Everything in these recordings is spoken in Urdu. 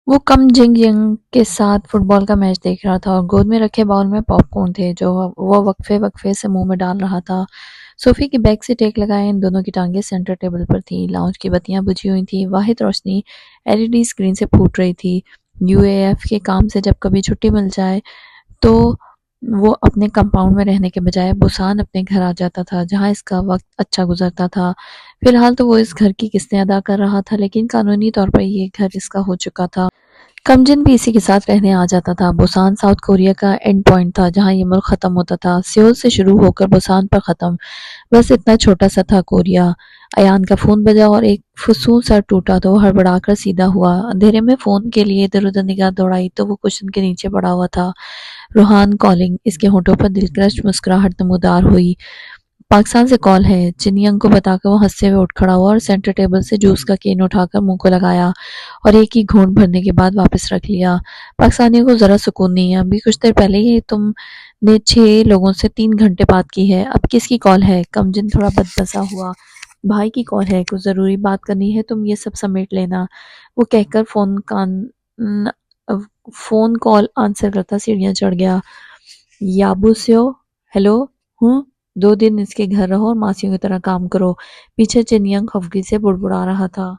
وہ کم جنگ ینگ کے ساتھ فٹ بال کا میچ دیکھ رہا تھا اور گود میں رکھے باؤل میں پاپ کارن تھے جو وہ وقفے وقفے سے منہ میں ڈال رہا تھا۔ صوفی کی بیک سے ٹیک لگائے ان دونوں کی ٹانگیں سینٹر ٹیبل پر تھیں۔ لاؤنج کی بتیاں بجھی ہوئی تھیں، واحد روشنی ایل ای ڈی اسکرین سے پھوٹ رہی تھی۔ یو اے ایف کے کام سے جب کبھی چھٹی مل جائے تو وہ اپنے کمپاؤنڈ میں رہنے کے بجائے بوسان اپنے گھر آ جاتا تھا جہاں اس کا وقت اچھا گزرتا تھا۔ فی الحال تو وہ اس گھر کی قسطیں ادا کر رہا تھا لیکن قانونی طور پر یہ گھر اس کا ہو چکا تھا۔ کمجن بھی اسی کے ساتھ رہنے آ جاتا تھا۔ بوسان ساؤتھ کوریا کا اینڈ پوائنٹ تھا جہاں یہ ملک ختم ہوتا تھا، سیول سے شروع ہو کر بوسان پر ختم۔ بس اتنا چھوٹا سا تھا کوریا۔ ایان کا فون بجا اور ایک فسوں سر ٹوٹا تو وہ ہڑبڑا کر سیدھا ہوا۔ اندھیرے میں فون کے لیے ادھر ادھر نگاہ دوڑائی تو وہ کشن کے نیچے پڑا ہوا تھا۔ روحان کالنگ۔ اس کے ہونٹوں پر دلکش مسکراہٹ نمودار ہوئی۔ پاکستان سے کال ہے۔ چنیانگ کو بتا کر وہ ہنستے ہوئے اٹھ کھڑا ہوا اور سینٹر ٹیبل سے جوس کا کین اٹھا کر منہ کو لگایا اور ایک ہی گھونٹ بھرنے کے بعد واپس رکھ لیا۔ پاکستانیوں کو ذرا سکون نہیں ہے۔ ابھی کچھ دیر پہلے ہی تم نے 6 لوگوں سے 3 گھنٹے بات کی ہے، اب کس کی کال ہے؟ کمجن تھوڑا بدمزہ ہوا۔ بھائی کی کال ہے، کچھ ضروری بات کرنی ہے، تم یہ سب سمیٹ لینا۔ وہ کہہ کر فون کال آنسر کرتا سیڑھیاں چڑھ گیا۔ یابوسیو، ہیلو، ہوں، 2 دن اس کے گھر رہو اور ماسیوں کی طرح کام کرو۔ پیچھے چنیانگ خفگی سے بڑبڑا رہا تھا۔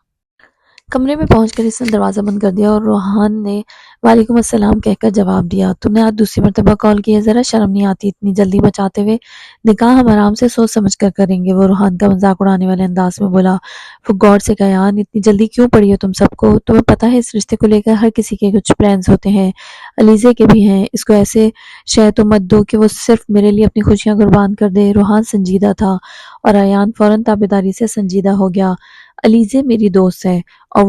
کمرے میں پہنچ کر اس نے دروازہ بند کر دیا اور روحان نے وعلیکم السلام کہہ کر جواب دیا۔ تم نے آج دوسری مرتبہ کال کی ہے، ذرا شرم نہیں آتی اتنی جلدی مچاتے ہوئے؟ نکاح ہم آرام سے سوچ سمجھ کر کریں گے، وہ روحان کا مذاق اڑانے والے انداز میں بولا۔ وہ غور سے کہا، یان اتنی جلدی کیوں پڑی ہو تم سب کو؟ تمہیں پتہ ہے اس رشتے کو لے کر ہر کسی کے کچھ پلانز ہوتے ہیں، علیزے کے بھی ہیں۔ اس کو ایسے شے تو مت دو کہ وہ صرف میرے لیے اپنی خوشیاں قربان کر دے۔ روحان سنجیدہ تھا اور ایان فوراً تابعداری سے سنجیدہ ہو گیا۔ علیزے میری دوست ہے اور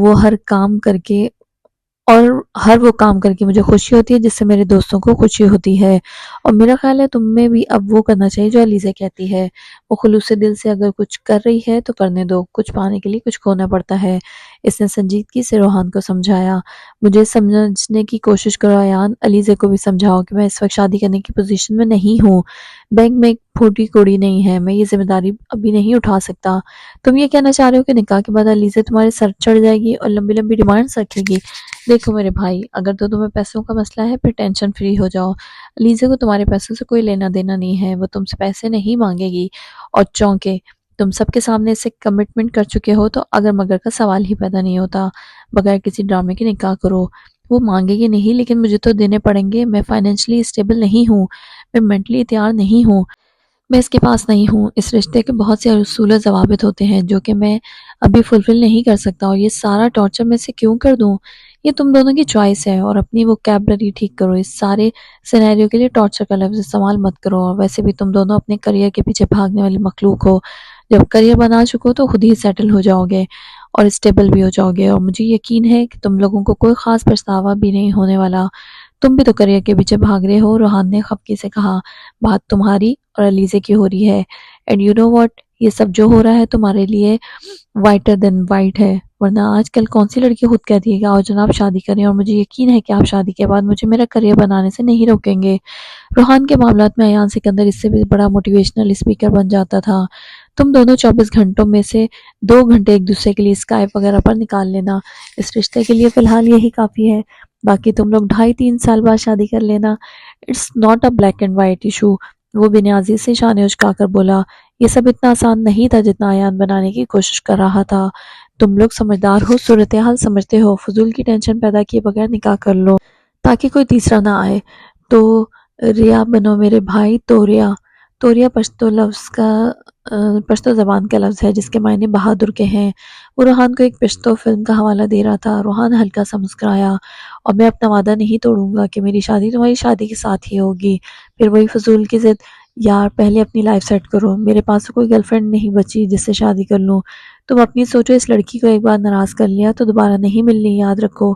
ہر وہ کام کر کے مجھے خوشی ہوتی ہے جس سے میرے دوستوں کو خوشی ہوتی ہے، اور میرا خیال ہے تم میں بھی اب وہ کرنا چاہیے جو علیزہ کہتی ہے۔ وہ خلوص دل سے اگر کچھ کر رہی ہے تو کرنے دو، کچھ پانے کے لیے کچھ کھونا پڑتا ہے۔ اس نے سنجیدگی سے روحان کو سمجھایا۔ مجھے سمجھنے کی کوشش کرو ایان، علیزہ کو بھی سمجھاؤ کہ میں اس وقت شادی کرنے کی پوزیشن میں نہیں ہوں۔ بینک میں ایک پھوٹی کوڑی نہیں ہے، میں یہ ذمہ داری ابھی نہیں اٹھا سکتا۔ تم یہ کہنا چاہ رہے ہو کہ نکاح کے بعد علیزہ تمہارے سر چڑھ جائے گی اور لمبی لمبی ڈیمانڈز رکھے گی؟ دیکھو میرے بھائی، اگر تو تمہیں پیسوں کا مسئلہ ہے پھر ٹینشن فری ہو جاؤ۔ علیزہ کو تمہارے پیسوں سے کوئی لینا دینا نہیں ہے، وہ تم سے پیسے نہیں مانگے گی۔ اور چونکہ تم سب کے سامنے اسے کمٹمنٹ کر چکے ہو تو اگر مگر کا سوال ہی پیدا نہیں ہوتا۔ بغیر کسی ڈرامے کے نکاح کرو۔ وہ مانگے گی نہیں لیکن مجھے تو دینے پڑیں گے، میں فائنینشلی اسٹیبل نہیں ہوں، میں مینٹلی تیار نہیں ہوں، میں اس کے پاس نہیں ہوں۔ اس رشتے کے بہت سے اصول و ضوابط ہوتے ہیں جو کہ میں ابھی فلفل نہیں کر سکتا، اور یہ سارا ٹارچر میں سے کیوں کر دوں؟ یہ تم دونوں کی چوائس ہے، اور اپنی ووکیبلری ٹھیک کرو۔ اس سارے سینیریو کے لیے ٹارچر کا لفظ استعمال مت کرو، اور ویسے بھی تم دونوں اپنے کریئر کے پیچھے بھاگنے والی مخلوق ہو۔ جب کریئر بنا چکو تو خود ہی سیٹل ہو جاؤ گے اور اسٹیبل بھی ہو جاؤ گے، اور مجھے یقین ہے کہ تم لوگوں کو کوئی خاص پچھتاوا بھی نہیں ہونے والا۔ تم بھی تو کریئر کے پیچھے بھاگ رہے ہو، روحان نے خفگی سے کہا۔ بات تمہاری اور علیزہ کی ہو رہی ہے، اینڈ یو نو واٹ، یہ سب جو ہو رہا ہے تمہارے لیے وائٹر دین وائٹ ہے، ورنہ آج کل کون سی لڑکی خود کہتی ہے کہ آؤ جناب شادی کریں، اور مجھے یقین ہے کہ آپ شادی کے بعد مجھے میرا کریئر بنانے سے نہیں روکیں گے۔ روحان کے معاملات میں ایان سکندر اس سے بھی بڑا موٹیویشنل اسپیکر بن جاتا تھا۔ تم دونوں 24 گھنٹوں میں سے 2 گھنٹے ایک دوسرے کے لیے اسکائپ وغیرہ پر نکال لینا، اس رشتے کے لیے فی الحال یہی کافی ہے، باقی تم لوگ 2.5-3 سال بعد شادی کر لینا۔ It's not a black and white issue, وہ بے نیازی سے شانے اچکا کر بولا۔ یہ سب اتنا آسان نہیں تھا جتنا ایان بنانے کی کوشش کر رہا تھا۔ تم لوگ سمجھدار ہو، صورتحال سمجھتے ہو، فضول کی ٹینشن پیدا کیے بغیر نکاح کر لو تاکہ کوئی تیسرا نہ آئے۔ تو ریا بنو میرے بھائی، توریا پشتو زبان کا لفظ ہے جس کے معنی بہادر کے ہیں۔ وہ روحان کو ایک پشتو فلم کا حوالہ دے رہا تھا۔ روحان ہلکا سا مسکرایا۔ اور میں اپنا وعدہ نہیں توڑوں گا کہ میری شادی تمہاری شادی کے ساتھ ہی ہوگی۔ پھر وہی فضول کی ضد، یار پہلے اپنی لائف سیٹ کرو، میرے پاس کوئی گرل فرینڈ نہیں بچی جس سے شادی کر لوں۔ تم اپنی سوچو، اس لڑکی کو ایک بار ناراض کر لیا تو دوبارہ نہیں ملنی، یاد رکھو۔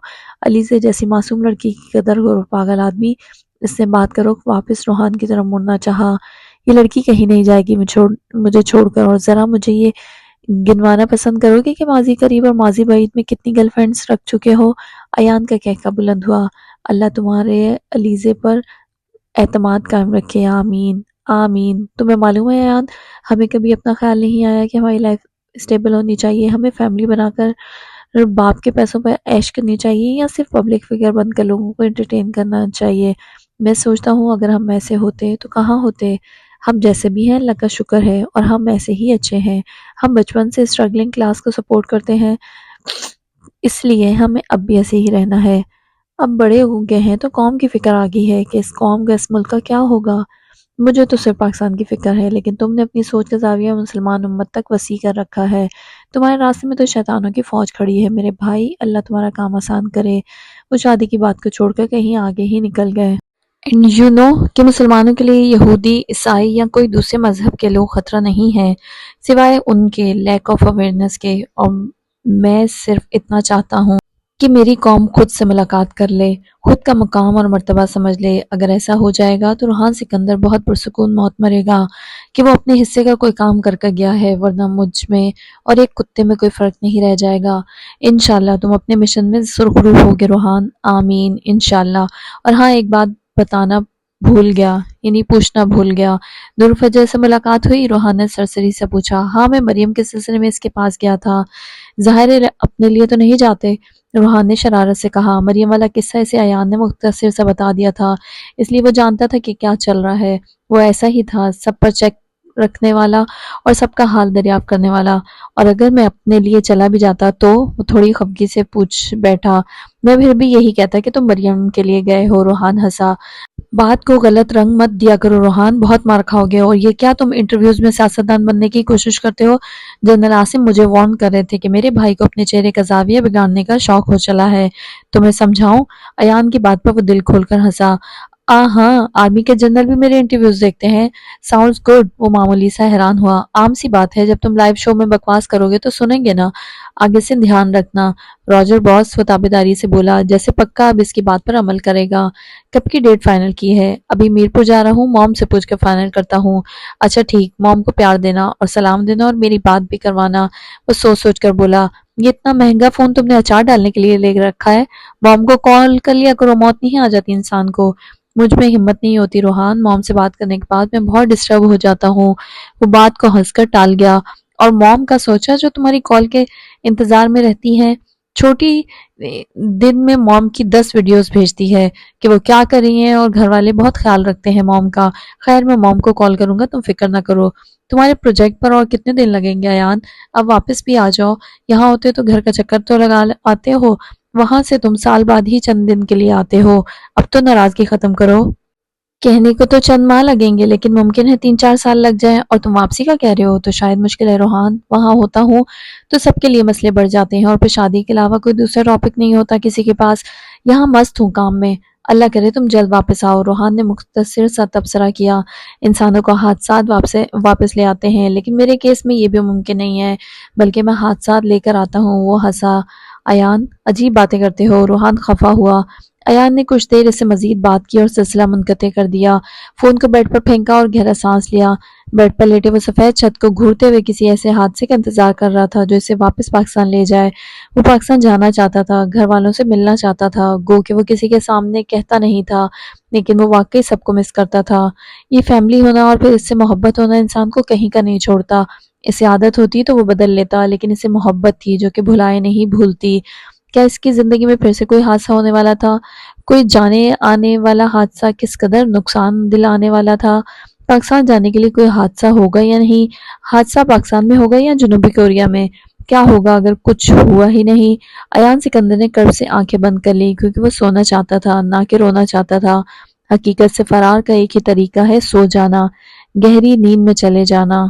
علیزہ جیسی معصوم لڑکی کی قدر کرو، پاگل آدمی، اس سے بات کرو۔ واپس روحان کی طرف مڑنا چاہا۔ یہ لڑکی کہیں نہیں جائے گی مجھے چھوڑ کر، اور ذرا مجھے یہ گنوانا پسند کرو گے کہ ماضی قریب اور ماضی بعید میں کتنی گرل فرینڈز رکھ چکے ہو؟ ایان کا کہکا بلند ہوا۔ اللہ تمہارے علیزہ پر اعتماد قائم رکھے، آمین آمین۔ تمہیں معلوم ہے ایان، ہمیں کبھی اپنا خیال نہیں آیا کہ ہماری لائف اسٹیبل ہونی چاہیے، ہمیں فیملی بنا کر باپ کے پیسوں پر عیش کرنی چاہیے یا صرف پبلک فگر بن کر لوگوں کو انٹرٹین کرنا چاہیے؟ میں سوچتا ہوں اگر ہم ایسے ہوتے تو کہاں ہوتے۔ ہم جیسے بھی ہیں اللہ کا شکر ہے، اور ہم ایسے ہی اچھے ہیں۔ ہم بچپن سے اسٹرگلنگ کلاس کو سپورٹ کرتے ہیں، اس لیے ہمیں اب بھی ایسے ہی رہنا ہے۔ اب بڑے ہو گئے ہیں تو قوم کی فکر آ گئی ہے کہ اس قوم کا، اس ملک کا کیا ہوگا۔ مجھے تو صرف پاکستان کی فکر ہے، لیکن تم نے اپنی سوچ کا زاویہ مسلمان امت تک وسیع کر رکھا ہے۔ تمہارے راستے میں تو شیطانوں کی فوج کھڑی ہے میرے بھائی، اللہ تمہارا کام آسان کرے۔ وہ شادی کی بات کو چھوڑ کر کہیں آگے ہی نکل گئے۔ اینڈ یو نو کہ مسلمانوں کے لیے یہودی، عیسائی یا کوئی دوسرے مذہب کے لوگ خطرہ نہیں ہیں، سوائے ان کے لیک آف اویئرنیس کے۔ اور میں صرف اتنا چاہتا ہوں کہ میری قوم خود سے ملاقات کر لے، خود کا مقام اور مرتبہ سمجھ لے۔ اگر ایسا ہو جائے گا تو روحان سکندر بہت پرسکون موت مرے گا کہ وہ اپنے حصے کا کوئی کام کر کر گیا ہے، ورنہ مجھ میں اور ایک کتے میں کوئی فرق نہیں رہ جائے گا۔ انشاءاللہ تم اپنے مشن میں سرخرو ہوگے روحان، آمین انشاءاللہ۔ اور ہاں، ایک بات بتانا بھول گیا، یعنی پوچھنا بھول گیا، نور فجر سے ملاقات ہوئی؟ روحان نے سرسری سے پوچھا۔ ہاں، میں مریم کے سلسلے میں اس کے پاس گیا تھا۔ ظاہر ہے اپنے لیے تو نہیں جاتے، روحان نے شرارت سے کہا۔ مریم والا قصہ اسے ایان نے مختصر سے بتا دیا تھا، اس لیے وہ جانتا تھا کہ کیا چل رہا ہے۔ وہ ایسا ہی تھا، سب پر چیک رکھنے والا اور سب کا حال دریافت کرنے والا۔ اور اگر میں اپنے لیے چلا بھی جاتا تو؟ وہ تھوڑی خفگی سے پوچھ بیٹھا۔ میں پھر بھی یہی کہتا کہ تم مریم کے لیے گئے ہو۔ روحان ہنسا۔ بات کو غلط رنگ مت دیا کرو روحان، بہت مار کھاؤ گے۔ اور یہ کیا تم انٹرویوز میں سیاستدان بننے کی کوشش کرتے ہو؟ جنرل عاصم مجھے وارن کر رہے تھے کہ میرے بھائی کو اپنے چہرے کا زاویہ بگاڑنے کا شوق ہو چلا ہے۔ تو میں سمجھاؤں؟ ایان کی بات پر وہ دل کھول کر ہنسا۔ ہاں، آرمی کے جنرل بھی میرے انٹرویوز دیکھتے ہیں۔ Sounds good. وہ معمولی سا حیران ہوا۔ عام سی بات ہے، جب تم لائیو شو میں بکواس کرو گے تو سنیں گے نا، آگے سے دھیان رکھنا۔ راجر باس وہ تابعداری سے بولا، جیسے پکا اب اس کی بات پر عمل کرے گا۔ کب کی ڈیٹ فائنل کی ہے؟ ابھی میرپور جا رہا ہوں، موم سے پوچھ کے فائنل کرتا ہوں۔ اچھا ٹھیک، موم کو پیار دینا اور سلام دینا اور میری بات بھی کروانا۔ وہ سوچ سوچ کر بولا، یہ اتنا مہنگا فون تم نے اچار ڈالنے کے لیے لے رکھا ہے؟ موم کو کال کر لیا کرو، موت نہیں آ جاتی انسان کو۔ مجھ میں ہمت نہیں ہوتی روحان، موم سے بات کرنے کے بعد میں بہت ڈسٹرب ہو جاتا ہوں۔ وہ بات کو ہنس کر ٹال گیا۔ اور موم کا سوچا جو تمہاری کال کے انتظار میں رہتی ہیں، چھوٹی دن میں موم کی 10 ویڈیوز بھیجتی ہے کہ وہ کیا کر رہی ہیں، اور گھر والے بہت خیال رکھتے ہیں موم کا۔ خیر، میں موم کو کال کروں گا، تم فکر نہ کرو۔ تمہارے پروجیکٹ پر اور کتنے دن لگیں گے ایان؟ اب واپس بھی آ جاؤ، یہاں ہوتے تو گھر کا چکر تو لگا آتے ہو، وہاں سے تم سال بعد ہی چند دن کے لیے آتے ہو۔ اب تو ناراضگی ختم کرو۔ کہنے کو تو چند ماہ لگیں گے، لیکن ممکن ہے 3-4 سال لگ جائیں۔ اور تم واپسی کا کہہ رہے ہو تو شاید مشکل ہے روحان، وہاں ہوتا ہوں تو سب کے لیے مسئلے بڑھ جاتے ہیں، اور پھر شادی کے علاوہ کوئی دوسرا ٹاپک نہیں ہوتا کسی کے پاس۔ یہاں مست ہوں کام میں، اللہ کرے تم جلد واپس آؤ۔ روحان نے مختصر سا تبصرہ کیا۔ انسانوں کو حادثات واپس لے آتے ہیں، لیکن میرے کیس میں یہ بھی ممکن نہیں ہے، بلکہ میں حادثات لے کر آتا ہوں۔ وہ ہنسا۔ ایان عجیب باتیں کرتے ہو۔ روحان خفا ہوا۔ ایان نے کچھ دیر اس سے مزید بات کی اور سلسلہ منقطع کر دیا۔ فون کو بیڈ پر پھینکا اور گہرا سانس لیا۔ بیڈ پر لیٹے وہ سفید چھت کو گھورتے ہوئے کسی ایسے حادثے کا انتظار کر رہا تھا جو اسے واپس پاکستان لے جائے۔ وہ پاکستان جانا چاہتا تھا، گھر والوں سے ملنا چاہتا تھا، گو کہ وہ کسی کے سامنے کہتا نہیں تھا، لیکن وہ واقعی سب کو مس کرتا تھا۔ یہ فیملی ہونا اور پھر اس سے محبت ہونا انسان کو کہیں کا نہیں چھوڑتا۔ اسے عادت ہوتی تو وہ بدل لیتا، لیکن اسے محبت تھی جو کہ بھلائے نہیں بھولتی۔ کیا اس کی زندگی میں پھر سے کوئی حادثہ ہونے والا تھا؟ کوئی جانے آنے والا حادثہ کس قدر نقصان دلانے والا تھا؟ پاکستان جانے کے لیے کوئی حادثہ ہوگا یا نہیں؟ حادثہ پاکستان میں ہوگا یا جنوبی کوریا میں؟ کیا ہوگا اگر کچھ ہوا ہی نہیں؟ ایان سکندر نے کرب سے آنکھیں بند کر لی، کیونکہ وہ سونا چاہتا تھا، نہ کہ رونا چاہتا تھا۔ حقیقت سے فرار کا ایک ہی طریقہ ہے، سو جانا، گہری نیند میں چلے جانا۔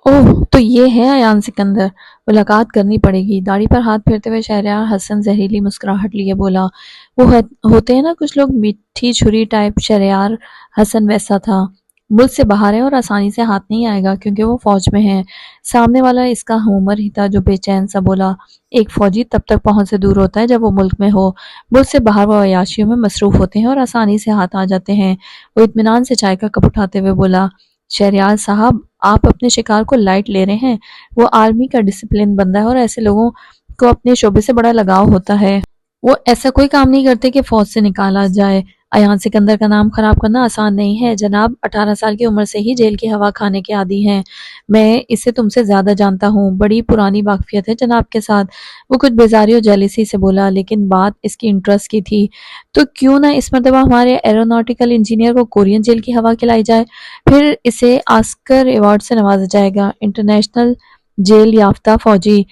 اوہ، تو یہ ہے ایان سکندر، ملاقات کرنی پڑے گی۔ داڑھی پر ہاتھ پھیرتے ہوئے شہریار حسن زہریلی مسکراہٹ لیے بولا۔ وہ ہوتے ہیں نا کچھ لوگ میٹھی چھری ٹائپ، شہریار حسن ویسا تھا۔ ملک سے باہر ہے اور آسانی سے ہاتھ نہیں آئے گا کیونکہ وہ فوج میں ہے۔ سامنے والا اس کا ہم عمر ہی تھا جو بے چین سا بولا۔ ایک فوجی تب تک پہنچ سے دور ہوتا ہے جب وہ ملک میں ہو، ملک سے باہر وہ عیاشیوں میں مصروف ہوتے ہیں اور آسانی سے ہاتھ آ جاتے ہیں۔ وہ اطمینان سے چائے کا کپ اٹھاتے ہوئے بولا، شہریار صاحب آپ اپنے شکار کو لائٹ لے رہے ہیں۔ وہ آرمی کا ڈسپلن بندہ ہے اور ایسے لوگوں کو اپنے شعبے سے بڑا لگاؤ ہوتا ہے۔ وہ ایسا کوئی کام نہیں کرتے کہ فوج سے نکالا جائے۔ ایان سکندر کا نام خراب کرنا آسان نہیں ہے جناب، 18 سال کی عمر سے ہی جیل کی ہوا کھانے کے عادی ہیں، میں اسے تم سے زیادہ جانتا ہوں، بڑی پرانی واقفیت ہے جناب کے ساتھ۔ وہ کچھ بیزاری اور جیلیسی سے بولا، لیکن بات اس کی انٹرسٹ کی تھی۔ تو کیوں نہ اس مرتبہ ہمارے ایروناٹیکل انجینئر کو کورین جیل کی ہوا کھلائی جائے، پھر اسے آسکر ایوارڈ سے نوازا جائے گا۔ انٹرنیشنل جیل یافتہ فوجی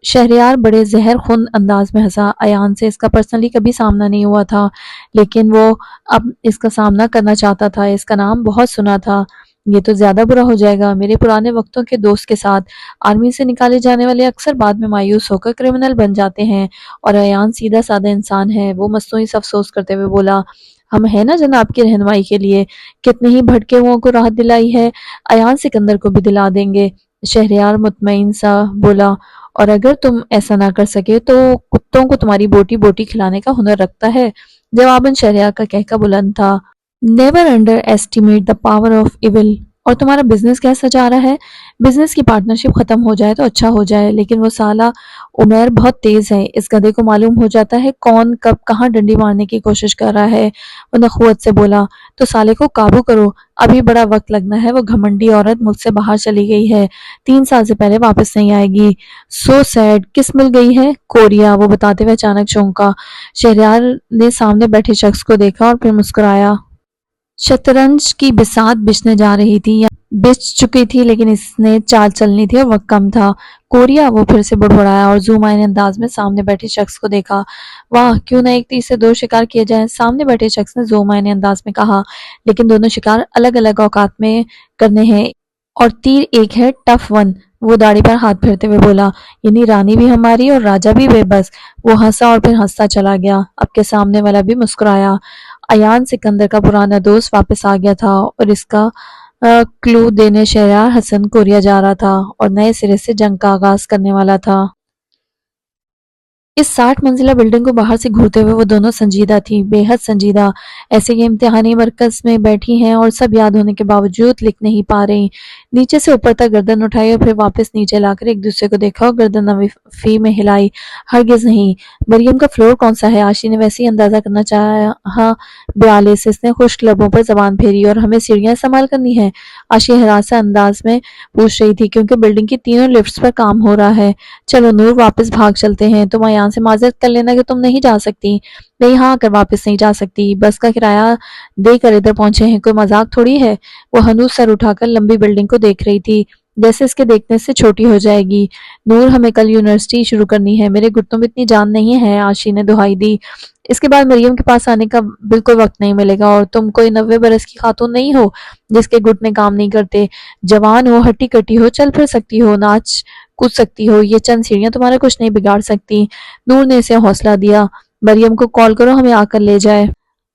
شہریار بڑے زہر خون انداز میں ہنسا۔ ایان سے اس کا پرسنلی کبھی سامنا نہیں ہوا تھا، لیکن وہ اب اس کا سامنا کرنا چاہتا تھا۔ اس کا نام بہت سنا تھا۔ یہ تو زیادہ برا ہو جائے گا، میرے پرانے وقتوں کے دوست کے ساتھ آرمی سے نکالے جانے والے اکثر بعد میں مایوس ہو کر کرمنل بن جاتے ہیں، اور ایان سیدھا سادہ انسان ہے۔ وہ مصنوعی سے افسوس کرتے ہوئے بولا، ہم ہیں نا جناب کی رہنمائی کے لیے، کتنے ہی بھٹکے ہوئوں کو راحت دلائی ہے، ایان سکندر کو بھی دلا دیں گے۔ شہریار مطمئن سا بولا، اور اگر تم ایسا نہ کر سکے تو کتوں کو تمہاری بوٹی بوٹی کھلانے کا ہنر رکھتا ہے۔ جواباً شہریار کا کہکا بلند تھا، never underestimate the power of evil. اور تمہارا بزنس کیسا جا رہا ہے؟ بزنس کی پارٹنرشپ ختم ہو جائے تو اچھا ہو جائے، لیکن وہ سالہ عمیر بہت تیز ہے، اس گدھے کو معلوم ہو جاتا ہے کون کب کہاں ڈنڈی مارنے کی کوشش کر رہا ہے۔ وہ نخوت سے بولا، تو سالے کو قابو کرو، ابھی بڑا وقت لگنا ہے۔ وہ گھمنڈی عورت ملک سے باہر چلی گئی ہے، 3 سال سے پہلے واپس نہیں آئے گی۔ سو سیڈ، کس مل گئی ہے؟ کوریا، وہ بتاتے ہوئے اچانک چونکا۔ شہریار نے سامنے بیٹھے شخص کو دیکھا اور پھر مسکرایا۔ شطرنج کی بساط بچھنے جا رہی تھی یا بچ چکی تھی، لیکن اس نے چال چلنی تھی اور وقت کم تھا۔ کوریا، وہ پھر سے بڑبڑایا اور زوم آئین انداز میں سامنے بیٹھے شخص کو دیکھا۔ واہ، کیوں نہ ایک تیر سے 2 شکار کیے جائیں، سامنے بیٹھے شخص نے زوم آئین انداز میں کہا، لیکن دونوں شکار الگ الگ اوقات میں کرنے ہیں اور تیر ایک ہے، ٹف ون۔ وہ داڑھی پر ہاتھ پھیرتے ہوئے بولا، یعنی رانی بھی ہماری اور راجہ بھی بے بس۔ وہ ہنسا اور پھر ہنستا چلا گیا۔ اب کے سامنے والا بھی مسکرایا۔ ایان سکندر کا پرانا دوست واپس آ گیا تھا اور اس کا کلو دینے شہریار حسن کوریا جا رہا تھا اور نئے سرے سے جنگ کا آغاز کرنے والا تھا۔ اس 60 منزلہ بلڈنگ کو باہر سے گھورتے ہوئے وہ دونوں سنجیدہ تھی، بے حد سنجیدہ، ایسے کہ امتحانی مرکز میں بیٹھی ہیں اور سب یاد ہونے کے باوجود لکھ نہیں پا رہی۔ نیچے سے اوپر تک گردن اٹھائی اور پھر واپس نیچے لا کر ایک دوسرے کو دیکھا اور گردن نوی میں ہلائی۔ ہرگز نہیں۔ مریم کا فلور کون سا ہے؟ آشی نے ویسے ہی اندازہ کرنا چاہا۔ 42۔ اس نے خشک لبوں پر زبان پھیری، اور ہمیں سیڑھیاں استعمال کرنی ہیں؟ آشی ہراساں انداز میں پوچھ رہی تھی، کیونکہ بلڈنگ کی تینوں لفٹس پر کام ہو رہا ہے۔ چلو نور، واپس بھاگ چلتے ہیں، تم یہاں سے معذرت کر لینا کہ تم نہیں جا سکتی۔ میں یہاں آ کر واپس نہیں جا سکتی، بس کا کرایہ دے کر ادھر پہنچے ہیں، کوئی مذاق تھوڑی ہے۔ وہ ہنوز سر اٹھا کر لمبی بلڈنگ کو دیکھ رہی تھی، جیسے اس کے دیکھنے سے چھوٹی ہو جائے گی۔ نور، ہمیں کل یونیورسٹی شروع کرنی ہے، میرے گھٹنوں میں اتنی جان نہیں ہے، آشی نے دہائی دی۔ اس کے بعد مریم کے پاس آنے کا بالکل وقت نہیں ملے گا، اور تم کوئی 90 برس کی خاتون نہیں ہو جس کے گھٹنے کام نہیں کرتے۔ جوان ہو، ہٹی کٹی ہو، چل پھر سکتی ہو، ناچ کود سکتی ہو، یہ چند سیڑھیاں تمہارا کچھ نہیں بگاڑ سکتی۔ نور نے اسے حوصلہ دیا، مریم کو کال کرو، ہمیں آ کر لے جائے۔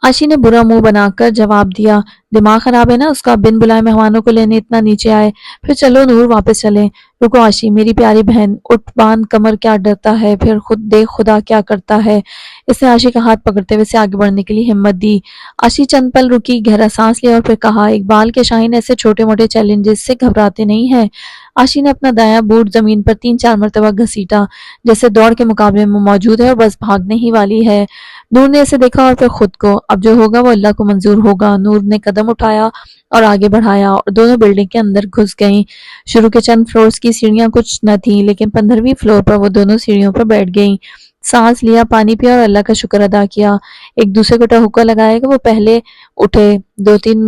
آشی نے برا منہ بنا کر جواب دیا، دماغ خراب ہے نا اس کا، بن بلائے مہمانوں کو لینے اتنا نیچے آئے۔ پھر چلو نور، واپس چلیں۔ رکو آشی، میری پیاری بہن، اٹھ باندھ کمر، کیا ڈرتا ہے، پھر خود دیکھ خدا کیا کرتا ہے۔ اس نے آشی کا ہاتھ پکڑتے ہوئے اسے آگے بڑھنے کے لیے ہمت دی۔ آشی چند پل رکی، گہرا سانس لیا اور پھر کہا، اقبال کے شاہین ایسے چھوٹے موٹے چیلنجز سے گھبراتے نہیں ہیں۔ آشی نے اپنا دایاں بوٹ زمین پر 3-4 مرتبہ گھسیٹا، جیسے دوڑ کے مقابلے میں موجود ہے اور بس بھاگنے ہی والی ہے۔ نور نے اسے دیکھا اور پھر خود کو، اب جو ہوگا وہ اللہ کو منظور ہوگا۔ نور نے قدم اٹھایا اور آگے بڑھایا، اور دونوں بلڈنگ کے اندر گھس گئیں۔ شروع کے چند فلورز کی سیڑھیاں کچھ نہ تھیں، لیکن 15ویں فلور پر وہ دونوں سیڑھیوں پر بیٹھ گئیں۔ سانس لیا، پانی پیا اور اللہ کا شکر ادا کیا۔ ایک دوسرے کو ٹہکا لگایا کہ وہ پہلے اٹھے۔ 2-3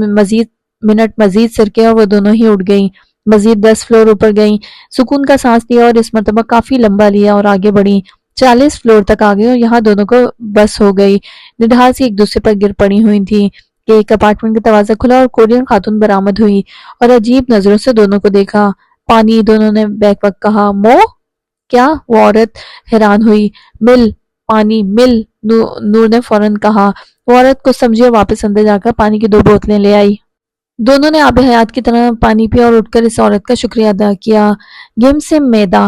منٹ مزید سرکے اور وہ دونوں ہی اٹھ گئیں۔ مزید 10 فلور اوپر گئیں، سکون کا سانس لیا اور اس مرتبہ کافی لمبا لیا اور آگے بڑھیں۔ 40 فلور تک آ گئی اور یہاں دونوں کو بس ہو گئی۔ نڈھال سی ایک دوسرے پر گر پڑی ہوئی تھیں کہ ایک اپارٹمنٹ کا دروازہ کھلا اور کورین خاتون برآمد ہوئی اور عجیب نظروں سے دونوں کو دیکھا۔ پانی، دونوں نے بیک وقت کہا۔ مو؟ کیا؟ وہ عورت حیران ہوئی۔ مل، پانی، مل، نور نے فوراً کہا۔ وہ عورت کچھ سمجھی اور واپس اندر جا کر پانی کی 2 بوتلیں لے آئی۔ دونوں نے آب حیات کی طرح پانی پیا اور اٹھ کر اس عورت کا شکریہ ادا کیا۔ گم سے میدہ،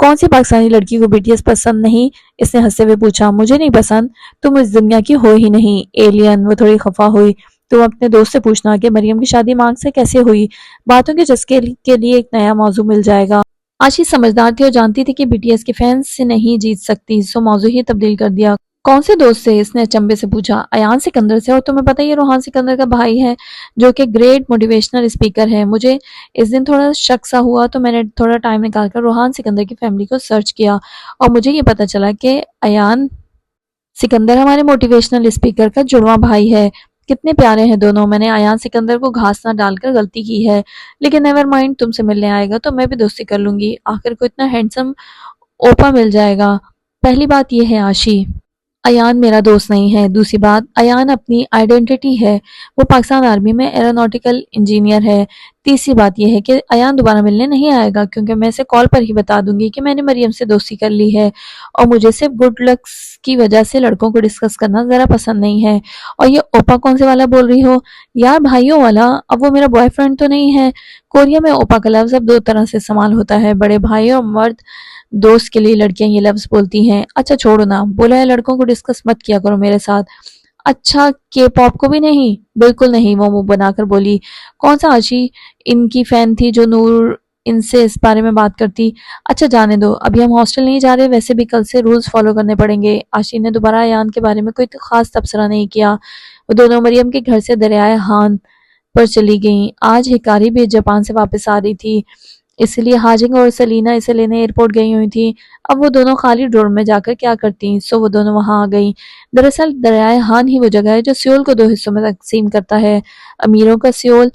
کون سی پاکستانی لڑکی کو BTS پسند نہیں؟ اس نے ہنستے ہوئے پوچھا۔ مجھے نہیں پسند، تم اس دنیا کی ہو ہی نہیں ایلین۔ وہ تھوڑی خفا ہوئی۔ تم اپنے دوست سے پوچھنا کہ مریم کی شادی مانگ سے کیسے ہوئی، باتوں کے چسکے کے لیے ایک نیا موضوع مل جائے گا۔ آشی سمجھدار تھی اور جانتی تھی کہ BTS کے فینس سے نہیں جیت سکتی، سو موضوع ہی تبدیل کر دیا۔ کون سے دوست سے؟ اس نے اچنبے سے پوچھا۔ ایان سکندر سے، اور تمہیں پتہ یہ روحان سکندر کا بھائی ہے جو کہ گریٹ موٹیویشنل اسپیکر ہے۔ مجھے اس دن تھوڑا شک سا ہوا تو میں نے تھوڑا ٹائم نکال کر روحان سکندر کی فیملی کو سرچ کیا اور مجھے یہ پتہ چلا کہ ایان سکندر ہمارے موٹیویشنل اسپیکر کا جڑواں بھائی ہے۔ کتنے پیارے ہیں دونوں۔ میں نے ایان سکندر کو گھاس نہ ڈال کر غلطی کی ہے، لیکن نیور مائنڈ، تم سے ملنے آئے گا تو میں بھی دوستی کر لوں گی، آخر کو اتنا ہینڈسم اوپا مل جائے گا۔ پہلی بات یہ ہے آشی، ایان میرا دوست نہیں ہے۔ دوسری بات، ایان اپنی آئیڈینٹی ہے، وہ پاکستان آرمی میں ایروناٹیکل انجینئر ہے۔ تیسری بات یہ ہے کہ ایان دوبارہ ملنے نہیں آئے گا کیونکہ میں اسے کال پر ہی بتا دوں گی کہ میں نے مریم سے دوستی کر لی ہے اور مجھے صرف گڈ لکس کی وجہ سے لڑکوں کو ڈسکس کرنا ذرا پسند نہیں ہے۔ اور یہ اوپا کون سے والا بول رہی ہو؟ یار بھائیوں والا۔ اب وہ میرا بوائے فرینڈ تو نہیں ہے۔ کوریا میں اوپا کا لفظ اب دو طرح سے استعمال ہوتا ہے، بڑے بھائی اور مرد دوست کے لیے لڑکیاں یہ لفظ بولتی ہیں۔ اچھا چھوڑو نا، بولا ہے لڑکوں کو ڈسکس مت کیا کرو میرے ساتھ۔ اچھا کے پاپ کو بھی نہیں؟ بالکل نہیں، وہ منہ بنا کر بولی۔ کون سا آشی ان کی فین تھی جو نور ان سے اس بارے میں بات کرتی؟ اچھا جانے دو، ابھی ہم ہاسٹل نہیں جا رہے، ویسے بھی کل سے رولز فالو کرنے پڑیں گے۔ آشی نے دوبارہ ایان کے بارے میں کوئی خاص تبصرہ نہیں کیا۔ وہ دونوں مریم کے گھر سے دریائے ہان پر چلی گئیں۔ آج ہکاری بھی جاپان سے واپس آ رہی تھی، اس لیے ہاجنگ اور سلینا اسے لینے ایئرپورٹ گئی ہوئی تھی۔ اب وہ دونوں خالی ڈور میں جا کر کیا کرتی، سو وہ دونوں وہاں آ گئیں۔ دراصل دریائے ہان ہی وہ جگہ ہے جو سیول کو دو حصوں میں تقسیم کرتا ہے، امیروں کا سیول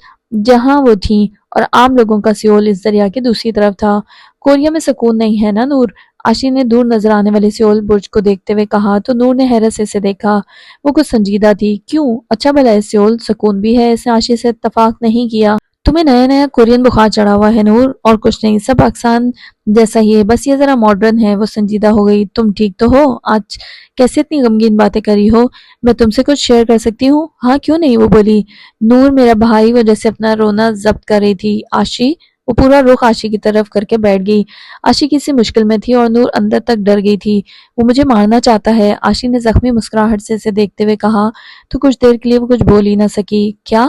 جہاں وہ تھیں اور عام لوگوں کا سیول اس دریا کی دوسری طرف تھا۔ کوریا میں سکون نہیں ہے نا نور؟ آشی نے دور نظر آنے والے سیول برج کو دیکھتے ہوئے کہا تو نور نے حیرت سے اسے دیکھا۔ وہ کچھ سنجیدہ تھی۔ کیوں؟ اچھا بھلا ہے سیول، سکون بھی ہے۔ اس نے آشی سے اتفاق نہیں کیا۔ تمہیں نیا نیا کورین بخار چڑھا ہوا ہے نور، اور کچھ نہیں، سب پاکستان جیسا ہی ہے، بس یہ ذرا ماڈرن ہے۔ وہ سنجیدہ ہو گئی۔ تم ٹھیک تو ہو؟ آج کیسے اتنی غمگین باتیں کری ہو؟ میں تم سے کچھ شیئر کر سکتی ہوں؟ ہاں کیوں نہیں، وہ بولی۔ نور میرا بھائی، وہ جیسے اپنا رونا ضبط کر رہی تھی۔ آشی، وہ پورا رخ آشی کی طرف کر کے بیٹھ گئی۔ آشی کسی مشکل میں تھی اور نور اندر تک ڈر گئی تھی۔ وہ مجھے مارنا چاہتا ہے، آشی نے زخمی مسکراہٹ سے اسے دیکھتے ہوئے کہا تو کچھ دیر کے لیے وہ کچھ بول ہی نہ سکی۔ کیا؟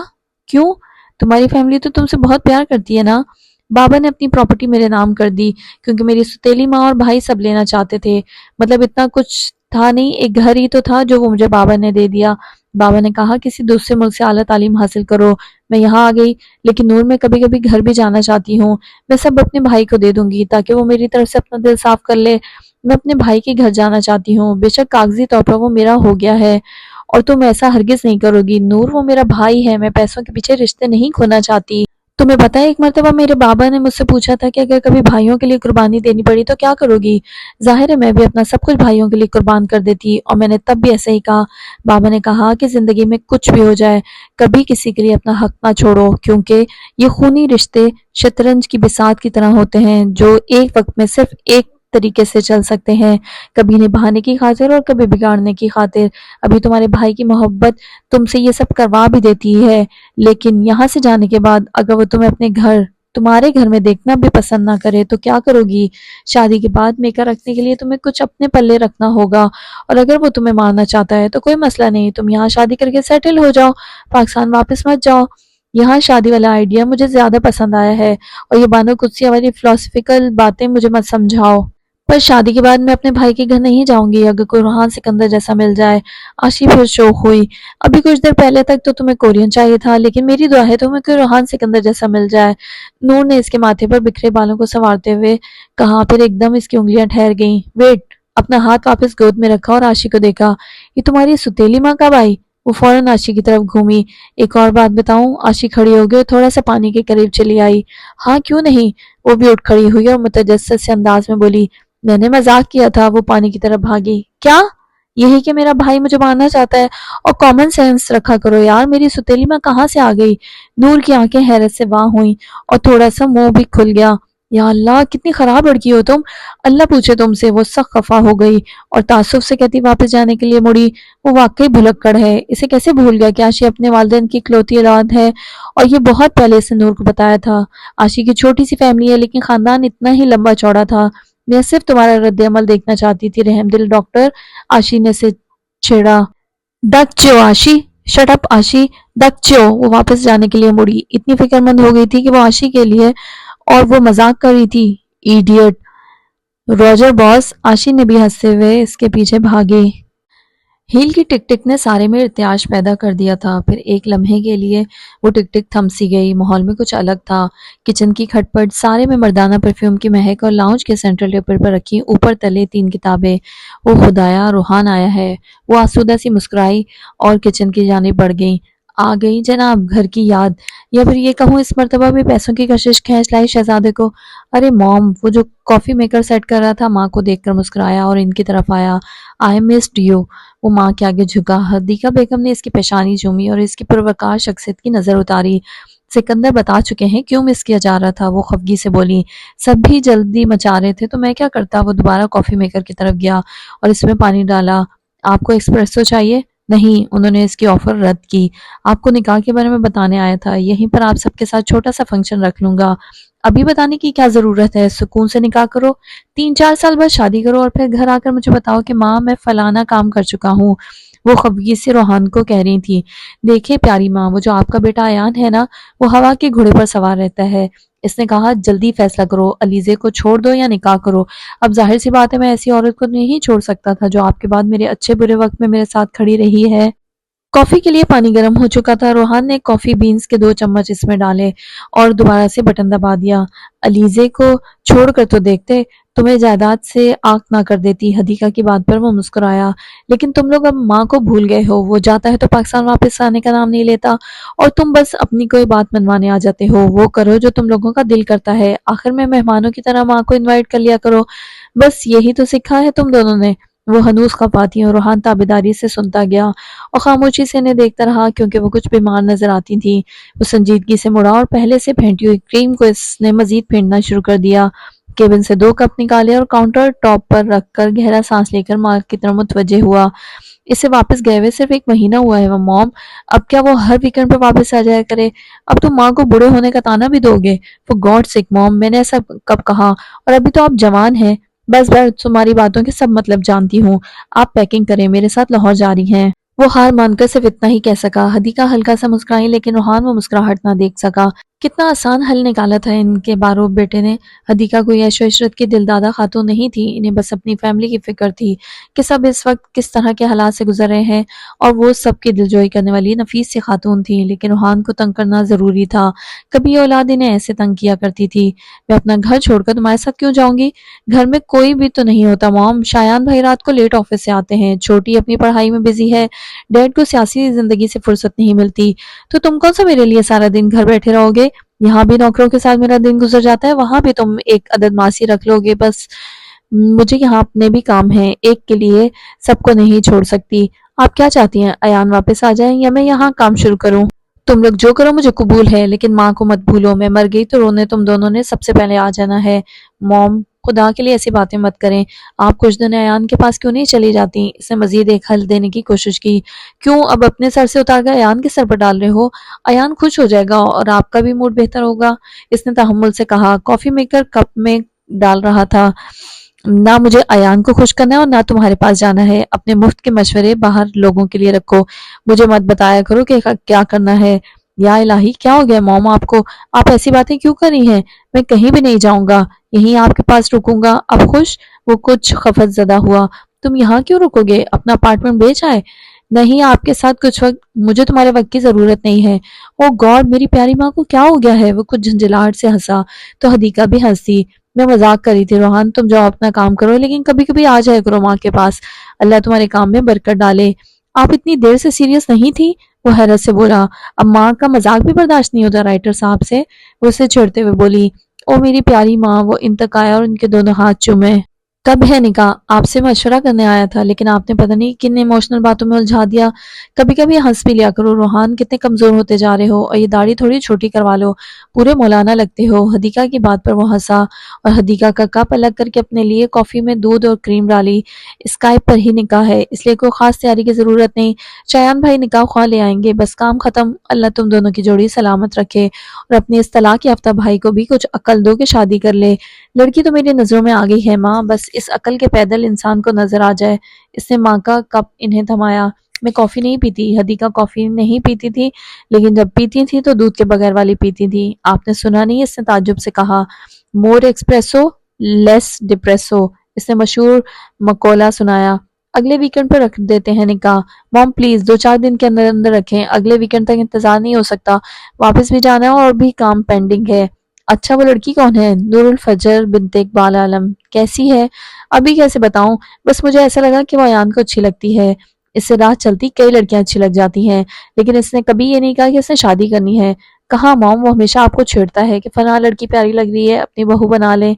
کیوں؟ تمہاری فیملی تو تم سے بہت پیار کرتی ہے نا؟ بابا نے اپنی پراپرٹی میرے نام کر دی کیونکہ میری ستیلی ماں اور بھائی سب لینا چاہتے تھے، مطلب اتنا کچھ تھا نہیں، ایک گھر ہی تو تھا جو وہ مجھے بابا نے دے دیا۔ بابا نے کہا کسی دوسرے ملک سے اعلیٰ تعلیم حاصل کرو، میں یہاں آ گئی، لیکن نور میں کبھی کبھی گھر بھی جانا چاہتی ہوں، میں سب اپنے بھائی کو دے دوں گی تاکہ وہ میری طرف سے اپنا دل صاف کر لے۔ میں اپنے بھائی کے گھر جانا چاہتی ہوں، بے شک کاغذی طور پر وہ میرا ہو گیا ہے، اور تم ایسا ہرگز نہیں کرو گی نور، وہ میرا بھائی ہے، میں پیسوں کے پیچھے رشتے نہیں کھونا چاہتی۔ تمہیں پتہ ہے ایک مرتبہ میرے بابا نے مجھ سے پوچھا تھا کہ اگر کبھی بھائیوں کے لیے قربانی دینی پڑی تو کیا کرو گی؟ ظاہر ہے میں بھی اپنا سب کچھ بھائیوں کے لیے قربان کر دیتی، اور میں نے تب بھی ایسے ہی کہا۔ بابا نے کہا کہ زندگی میں کچھ بھی ہو جائے کبھی کسی کے لیے اپنا حق نہ چھوڑو، کیونکہ یہ خونی رشتے شطرنج کی بساط کی طرح ہوتے ہیں جو ایک وقت میں صرف ایک طریقے سے چل سکتے ہیں، کبھی نبھانے کی خاطر اور کبھی بگاڑنے کی خاطر۔ ابھی تمہارے بھائی کی محبت تم سے یہ سب کروا بھی دیتی ہے، لیکن یہاں سے جانے کے بعد اگر وہ تمہیں اپنے گھر، تمہارے گھر میں دیکھنا بھی پسند نہ کرے تو کیا کرو گی؟ شادی کے بعد میکا رکھنے کے لیے تمہیں کچھ اپنے پلے رکھنا ہوگا، اور اگر وہ تمہیں مارنا چاہتا ہے تو کوئی مسئلہ نہیں، تم یہاں شادی کر کے سیٹل ہو جاؤ، پاکستان واپس مت جاؤ۔ یہاں شادی والا آئیڈیا مجھے زیادہ پسند آیا ہے، اور یہ بانو قدسیہ والی فلسفیکل باتیں مجھے مت سمجھاؤ۔ پر شادی کے بعد میں اپنے بھائی کے گھر نہیں جاؤں گی اگر کوئی روحان سکندر جیسا مل جائے۔ آشی پھر شوق ہوئی۔ ابھی کچھ دیر پہلے تک تو تمہیں کورین چاہیے تھا، لیکن میری دعا ہے تمہیں کوئی روحان سکندر جیسا مل جائے۔ نور نے اس کے ماتھے پر بکھرے بالوں کو سنوارتے ہوئے کہا، پھر ایک دم اس کی انگلیاں ٹھہر گئیں۔ ویٹ! اپنا ہاتھ واپس گود میں رکھا اور آشی کو دیکھا۔ یہ تمہاری ستیلی ماں کب آئی؟ وہ فوراً آشی کی طرف گھومی۔ ایک اور بات بتاؤں؟ آشی کھڑی ہو گئی اور تھوڑا سا پانی کے قریب چلی آئی۔ ہاں کیوں نہیں؟ وہ بھی اٹھ کھڑی ہوئی اور متجسس سے انداز میں بولی، میں نے مذاق کیا تھا۔ وہ پانی کی طرف بھاگی۔ کیا؟ یہی کہ میرا بھائی مجھے مارنا چاہتا ہے؟ اور کامن سینس رکھا کرو یار، میری ستیلی میں کہاں سے آ گئی؟ نور کی آنکھیں حیرت سے واں ہوئیں اور تھوڑا سا منہ بھی کھل گیا۔ یا اللہ کتنی خراب لڑکی ہو تم، اللہ پوچھے تم سے۔ وہ سخت خفا ہو گئی اور تعصب سے کہتی واپس جانے کے لیے مڑی۔ وہ واقعی بھلکڑ ہے، اسے کیسے بھول گیا کہ آشی اپنے والدین کی اکلوتی اولاد ہے، اور یہ بہت پہلے اس نے نور کو بتایا تھا۔ آشی کی چھوٹی سی فیملی ہے لیکن خاندان اتنا ہی لمبا چوڑا تھا۔ میں صرف تمہارا رد عمل دیکھنا چاہتی تھی رحم دل ڈاکٹر، آشی نے سے چھیڑا۔ دک چو آشی، شٹ اپ آشی، دک چو۔ وہ واپس جانے کے لیے مڑی، اتنی فکر مند ہو گئی تھی کہ وہ آشی کے لیے اور وہ مذاق کر رہی تھی۔ ایڈیٹ روجر باس، آشی نے بھی ہنستے ہوئے اس کے پیچھے بھاگی۔ ہیل کی ٹک ٹک نے سارے میں ارتعاش پیدا کر دیا تھا۔ پھر ایک لمحے کے لیے وہ ٹک ٹک تھم سی گئی۔ ماحول میں کچھ الگ تھا۔ کچن کی کھٹ پٹ، سارے میں مردانہ پرفیوم کی مہک، اور لاؤنج کے سینٹرل ٹیبل پر رکھی اوپر تلے 3 کتابیں۔ او خدایا، روحان آیا ہے! وہ آسودہ سی مسکرائی اور کچن کی جانب بڑھ گئی۔ آ گئی جناب گھر کی یاد، یا پھر یہ کہوں اس مرتبہ بھی پیسوں کی کشش کھینچ لائی شہزادے کو۔ ارے موم، وہ جو کافی میکر سیٹ کر رہا تھا ماں کو دیکھ کر مسکرایا اور ان کی طرف آیا۔ آئی مسڈ یو۔ وہ ماں کے آگے جھکا۔ حدیقہ بیگم نے اس کی پیشانی چومی اور اس کی پروقار شخصیت کی نظر اتاری۔ سکندر بتا چکے ہیں کیوں مس کیا جا رہا تھا، وہ خفگی سے بولی۔ سب بھی جلدی مچا رہے تھے تو میں کیا کرتا۔ وہ دوبارہ کافی میکر کی طرف گیا اور اس میں پانی ڈالا۔ آپ کو ایکسپریسو چاہیے؟ نہیں، انہوں نے اس کی آفر رد کی۔ آپ کو نکاح کے بارے میں بتانے آیا تھا، یہیں پر آپ سب کے ساتھ چھوٹا سا فنکشن رکھ لوں گا۔ ابھی بتانے کی کیا ضرورت ہے، سکون سے نکاح کرو، 3-4 سال بعد شادی کرو اور پھر گھر آ کر مجھے بتاؤ کہ ماں میں فلانا کام کر چکا ہوں۔ وہ خفگی سے روحان کو کہہ رہی تھی۔ دیکھیں پیاری ماں، وہ جو آپ کا بیٹا ایان ہے نا، وہ ہوا کے گھوڑے پر سوار رہتا ہے۔ اس نے کہا جلدی فیصلہ کرو، علیزے کو چھوڑ دو یا نکاح کرو۔ اب ظاہر سی بات ہے میں ایسی عورت کو نہیں چھوڑ سکتا تھا جو آپ کے بعد میرے اچھے برے وقت میں میرے ساتھ کھڑی رہی ہے۔ کافی کے لیے پانی گرم ہو چکا تھا۔ روحان نے کافی بینز کے 2 چمچ اس میں ڈالے اور دوبارہ سے بٹن دبا دیا۔ علیزے کو چھوڑ کر تو دیکھتے، تمہیں جائیداد سے آنکھ نہ کر دیتی۔ حدیقہ کی بات پر وہ مسکرایا۔ لیکن تم لوگ اب ماں کو بھول گئے ہو، وہ جاتا ہے تو پاکستان واپس آنے کا نام نہیں لیتا اور تم بس اپنی کوئی بات منوانے آ جاتے ہو۔ وہ کرو جو تم لوگوں کا دل کرتا ہے، آخر میں مہمانوں کی طرح ماں کو انوائٹ کر لیا کرو۔ بس یہی تو سکھا ہے تم دونوں نے۔ وہ ہنوز خپاتی اور روحان تابیداری سے سنتا گیا اور خاموشی سے انہیں دیکھتا رہا کیونکہ وہ کچھ بیمار نظر آتی تھی۔ وہ سنجیدگی سے مڑا اور پہلے سے پھینٹی ہوئی کریم کو اس نے مزید پھینٹنا شروع کر دیا۔ کیبن سے 2 کپ نکالے اور کاؤنٹر ٹاپ پر رکھ کر گہرا سانس لے کر ماں کی طرف متوجہ ہوا۔ اسے واپس گئے ہوئے صرف 1 مہینہ ہوا ہے موم، اب کیا وہ ہر ویکنڈ پہ واپس آ جایا کرے؟ اب تم ماں کو بوڑھے ہونے کا طعنہ بھی دو گے؟ For God's sake موم، میں نے ایسا کب کہا؟ اور ابھی تو آپ جوان ہیں۔ بس تمہاری باتوں کے سب مطلب جانتی ہوں۔ آپ پیکنگ کریں، میرے ساتھ لاہور جا رہی ہیں۔ وہ ہار مان کر صرف اتنا ہی کہہ سکا۔ حدیقہ ہلکا سا مسکرائی لیکن روحان وہ مسکراہٹ نہ دیکھ سکا۔ کتنا آسان حل نکالا تھا ان کے باروب بیٹے نے۔ حدیقہ کوئی عیش و عشرت کی دلدادہ خاتون نہیں تھی، انہیں بس اپنی فیملی کی فکر تھی کہ سب اس وقت کس طرح کے حالات سے گزر رہے ہیں، اور وہ سب کی دلجوئی کرنے والی نفیس سی خاتون تھی۔ لیکن روحان کو تنگ کرنا ضروری تھا، کبھی یہ اولاد انہیں ایسے تنگ کیا کرتی تھی۔ میں اپنا گھر چھوڑ کر تمہارے ساتھ کیوں جاؤں گی؟ گھر میں کوئی بھی تو نہیں ہوتا موم، شایان بھائی رات کو لیٹ آفس سے آتے ہیں، چھوٹی اپنی پڑھائی میں بزی ہے، ڈیڈ کو سیاسی زندگی سے فرصت نہیں ملتی، تو تم کون سا میرے لیے سارا دن گھر بیٹھے رہو گے؟ یہاں بھی نوکروں کے ساتھ میرا دن گزر جاتا ہے، وہاں بھی تم ایک عدد ماسی رکھ لو گے بس۔ مجھے یہاں اپنے بھی کام ہیں، ایک کے لیے سب کو نہیں چھوڑ سکتی۔ آپ کیا چاہتی ہیں، ایان واپس آ جائیں یا میں یہاں کام شروع کروں؟ تم لوگ جو کرو مجھے قبول ہے، لیکن ماں کو مت بھولو، میں مر گئی تو رونے تم دونوں نے سب سے پہلے آ جانا ہے۔ موم، خدا کے لیے ایسی باتیں مت کریں، آپ کچھ دن ایان کے پاس کیوں نہیں چلی جاتی؟ اس نے مزید ایک حل دینے کی کوشش کی۔ کیوں اب اپنے سر سے اتار کر ایان کے سر پر ڈال رہے ہو؟ ایان خوش ہو جائے گا اور آپ کا بھی موڈ بہتر ہوگا، اس نے تحمل سے کہا۔ کافی میکر کپ میں ڈال رہا تھا۔ نہ مجھے ایان کو خوش کرنا ہے اور نہ تمہارے پاس جانا ہے، اپنے مفت کے مشورے باہر لوگوں کے لیے رکھو، مجھے مت بتایا کرو کہ کیا کرنا ہے۔ یا الہی، کیا ہو گیا موم آپ کو؟ آپ ایسی باتیں کیوں کر رہی ہیں؟ میں کہیں بھی نہیں جاؤں گا، یہیں آپ کے پاس رکوں گا۔ اب خوش؟ وہ کچھ خفت زدہ ہوا۔ تم یہاں کیوں رکو گے؟ اپنا اپارٹمنٹ بیچ آئے؟ نہیں، آپ کے ساتھ کچھ وقت، مجھے تمہارے وقت کی ضرورت نہیں ہے۔ او گاڈ، میری پیاری ماں کو کیا ہو گیا ہے؟ وہ کچھ جھنجھلاہٹ سے ہنسا تو حدیقہ بھی ہنسی۔ میں مذاق کر رہی تھی روحان، تم جاؤ اپنا کام کرو، لیکن کبھی کبھی آ جائے کرو ماں کے پاس، اللہ تمہارے کام میں برکت ڈالے۔ آپ اتنی دیر سے سیریس نہیں تھی؟ وہ حیرت سے بولا۔ اب ماں کا مذاق بھی برداشت نہیں ہوتا رائٹر صاحب سے؟ وہ اسے چھیڑتے ہوئے بولی۔ او میری پیاری ماں، وہ انتقایا اور ان کے دونوں ہاتھ چومے۔ کب ہے نکاح؟ آپ سے مشورہ کرنے آیا تھا، لیکن آپ نے پتہ نہیں کن ایموشنل باتوں میں الجھا دیا۔ کبھی کبھی ہنس بھی لیا کرو روحان، کتنے کمزور ہوتے جا رہے ہو، اور یہ داڑھی تھوڑی چھوٹی کروا لو، پورے مولانا لگتے ہو۔ حدیقہ کی بات پر وہ ہنسا اور حدیقہ کا کپ الگ کر کے اپنے لیے کافی میں دودھ اور کریم ڈالی۔ اسکائپ پر ہی نکاح ہے، اس لیے کوئی خاص تیاری کی ضرورت نہیں۔ چیان بھائی نکاح خواہ لے آئیں گے، بس کام ختم۔ اللہ تم دونوں کی جوڑی سلامت رکھے، اور اپنے اس طلاق یافتہ بھائی کو بھی کچھ عقل دو کہ شادی کر لے۔ لڑکی تو میری نظروں میں آ گئی ہے ماں، بس اس عقل کے پیدل انسان کو نظر آ جائے۔ اس نے ماں کا کپ انہیں تھمایا۔ میں کافی نہیں پیتی، حدیقہ کافی نہیں پیتی تھی، لیکن جب پیتی تھی تو دودھ کے بغیر والی پیتی تھی۔ آپ نے سنا نہیں؟ اس نے تعجب سے کہا۔ مور ایکسپریسو لیس ڈپریسو، اس نے مشہور مقولہ سنایا۔ اگلے ویکنڈ پر رکھ دیتے ہیں نکاح۔ مام پلیز 2-4 دن کے اندر اندر رکھیں، اگلے ویکنڈ تک انتظار نہیں ہو سکتا، واپس بھی جانا ہے اور بھی کام پینڈنگ ہے۔ اچھا وہ لڑکی کون ہے؟ نور الفجر بنت اقبال عالم۔ کیسی ہے؟ ابھی کیسے بتاؤں، بس مجھے ایسا لگا کہ وہ ایان کو اچھی لگتی ہے۔ اس سے راہ چلتی کئی لڑکیاں اچھی لگ جاتی ہیں، لیکن اس نے کبھی یہ نہیں کہا کہ اس نے شادی کرنی ہے۔ کہاں موم، وہ ہمیشہ آپ کو چھیڑتا ہے کہ فلاں لڑکی پیاری لگ رہی ہے، اپنی بہو بنا لیں۔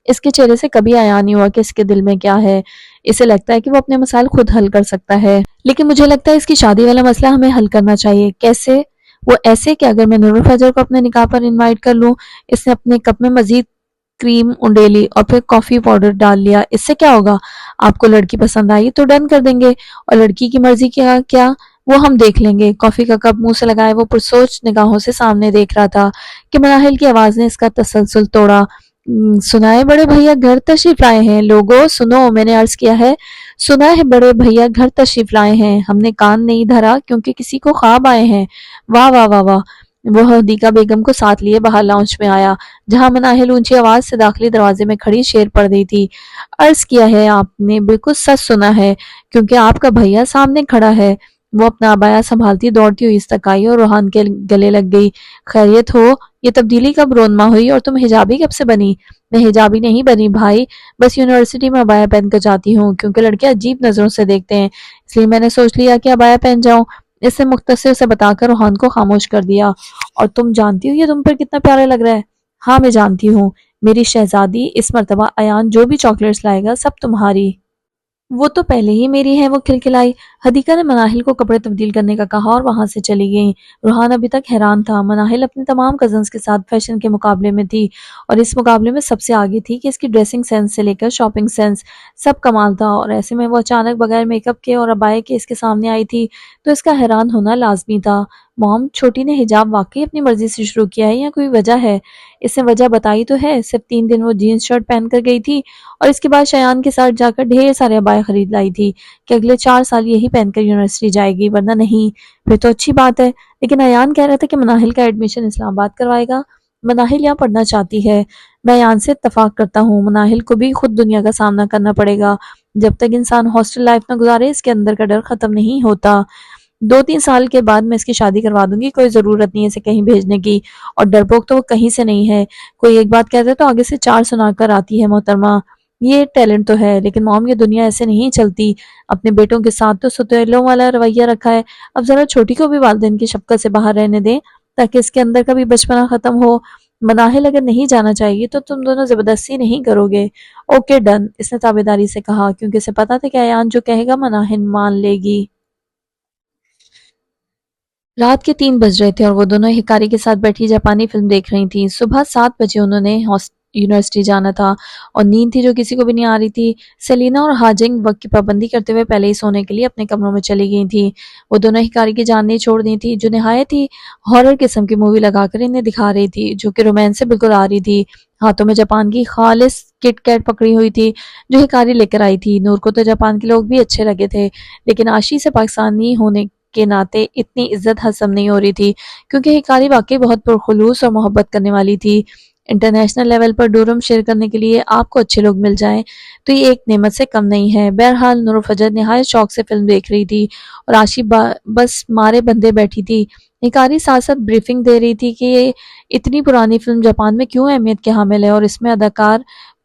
اس کے چہرے سے کبھی عیاں نہیں ہوا کہ اس کے دل میں کیا ہے۔ اسے لگتا ہے کہ وہ اپنے مسائل خود حل کر سکتا ہے، لیکن مجھے لگتا ہے اس کی شادی والا مسئلہ ہمیں حل کرنا چاہیے۔ کیسے؟ وہ ایسے کہ اگر میں نور الفجر کو اپنے نکاح پر انوائٹ کر لوں۔ اس نے اپنے کپ میں مزید کریم انڈیلی اور پھر کافی پاؤڈر ڈال لیا۔ اس سے کیا ہوگا؟ آپ کو لڑکی پسند آئی تو ڈن کر دیں گے، اور لڑکی کی مرضی کیا وہ ہم دیکھ لیں گے۔ کافی کا کپ منہ سے لگائے وہ پرسوچ نگاہوں سے سامنے دیکھ رہا تھا کہ مراحل کی آواز نے اس کا تسلسل توڑا۔ سنائے بڑے بھیا گھر تشریف لائے ہیں، لوگو سنو، میں نے عرض کیا ہے سنا ہے بڑے بھیا گھر تشریف لائے ہیں، ہم نے کان نہیں دھرا کیونکہ کسی کو خواب آئے ہیں۔ واہ واہ واہ واہ۔ وہ حدیقہ بیگم کو ساتھ لیے باہر لاؤنج میں آیا، جہاں مناہل اونچی آواز سے داخلی دروازے میں کھڑی شیر پڑ گئی تھی۔ عرض کیا ہے آپ نے بالکل سچ سنا ہے، کیونکہ آپ کا بھیا سامنے کھڑا ہے۔ وہ اپنا عبایا سنبھالتی دوڑتی ہوئی اس تک آئی اور روحان کے گلے لگ گئی۔ خیریت ہو؟ یہ تبدیلی کب رونما ہوئی، اور تم حجابی کب سے بنی؟ میں حجابی نہیں بنی بھائی، بس یونیورسٹی میں عبایا پہن کر جاتی ہوں، کیونکہ لڑکے عجیب نظروں سے دیکھتے ہیں، اس لیے میں نے سوچ لیا کہ عبایا پہن جاؤں۔ اس نے مختصر سے بتا کر روحان کو خاموش کر دیا۔ اور تم جانتی ہو یہ تم پر کتنا پیارا لگ رہا ہے؟ ہاں میں جانتی ہوں میری شہزادی، اس مرتبہ ایان جو بھی چاکلیٹس لائے گا سب تمہاری۔ وہ تو پہلے ہی میری ہے، وہ کھلکھلائی۔ حدیقہ نے مناہل کو کپڑے تبدیل کرنے کا کہا اور وہاں سے چلی گئیں۔ روحان ابھی تک حیران تھا۔ مناہل اپنی تمام کزنز کے ساتھ فیشن کے مقابلے میں تھی، اور اس مقابلے میں سب سے آگے تھی کہ اس کی ڈریسنگ سینس سے لے کر شاپنگ سینس سب کمال تھا، اور ایسے میں وہ اچانک بغیر میک اپ کے اور عبائے کے اس کے سامنے آئی تھی تو اس کا حیران ہونا لازمی تھا۔ موم، چھوٹی نے حجاب واقعی اپنی مرضی سے شروع کیا ہے یا کوئی وجہ ہے؟ اس نے وجہ بتائی تو ہے، صرف 3 دن وہ جینز شرٹ پہن کر گئی تھی، اور اس کے بعد شایان کے ساتھ جا کر ڈھیر سارے عبائے خرید لائی تھی کہ اگلے 4 سال یہی پہن کر یونیورسٹی جائے گی، ورنہ نہیں۔ پھر تو اچھی بات ہے، لیکن ایان کہہ رہا تھا کہ مناہل کا ایڈمیشن اسلام آباد کروائے گا۔ مناہل یہاں پڑھنا چاہتی ہے۔ میں ایان سے اتفاق کرتا ہوں، مناہل کو بھی خود دنیا کا سامنا کرنا پڑے گا۔ جب تک انسان ہاسٹل لائف نہ گزارے اس کے اندر کا ڈر ختم نہیں ہوتا۔ 2-3 سال کے بعد میں اس کی شادی کروا دوں گی، کوئی ضرورت نہیں ہے اسے کہیں بھیجنے کی، اور ڈرپوک تو وہ کہیں سے نہیں ہے، کوئی ایک بات کہتا ہے تو آگے سے 4 سنا کر آتی ہے محترمہ۔ یہ ٹیلنٹ تو ہے، لیکن موم یہ دنیا ایسے نہیں چلتی، اپنے بیٹوں کے ساتھ تو ستیلوں والا رویہ رکھا ہے، اب ذرا چھوٹی کو بھی والدین کی شفقت سے باہر رہنے دیں تاکہ اس کے اندر کا بھی بچپنا ختم ہو۔ مناہل اگر نہیں جانا چاہیے تو تم دونوں زبردستی نہیں کرو گے؟ اوکے ڈن، اس نے تابعداری سے کہا، کیونکہ اسے پتا تھا کہ ایان جو کہے گا مناہل مان لے گی۔ رات کے 3 بج رہے تھے اور وہ دونوں ہکاری کے ساتھ بیٹھی جاپانی فلم دیکھ رہی تھیں۔ صبح 7 بجے انہوں نے یونیورسٹی جانا تھا، اور نیند تھی جو کسی کو بھی نہیں آ رہی تھی۔ سیلینا اور ہاجنگ وقت کی پابندی کرتے ہوئے پہلے ہی سونے کے لیے اپنے کمروں میں چلی گئی تھیں۔ وہ دونوں ہکاری کی جان نہیں چھوڑ دی تھی، جو نہایت ہی ہارر قسم کی مووی لگا کر انہیں دکھا رہی تھی، جو کہ رومانس سے بالکل آ رہی تھی۔ ہاتھوں میں جاپان کی خالص کٹ کیٹ پکڑی ہوئی تھی جو ہکاری لے کر آئی تھی۔ نور کو تو جاپان کے لوگ بھی اچھے لگے تھے، لیکن آشی سے پاکستانی ہونے کے ناطے اتنی عزت ہضم نہیں ہو رہی تھی، کیونکہ ہکاری واقعی بہت پرخلوص اور محبت کرنے والی تھی۔ انٹرنیشنل لیول پر ڈورم شیئر کرنے کے لیے آپ کو اچھے لوگ مل جائیں تو یہ ایک نعمت سے کم نہیں ہے۔ بہرحال نور فجر نہایت شوق سے فلم دیکھ رہی تھی، اور آشی بس مارے بندے بیٹھی تھی۔ ہکاری ساتھ ساتھ بریفنگ دے رہی تھی کہ یہ اتنی پرانی فلم جاپان میں کیوں اہمیت کے حامل ہے، اور اس میں اداکار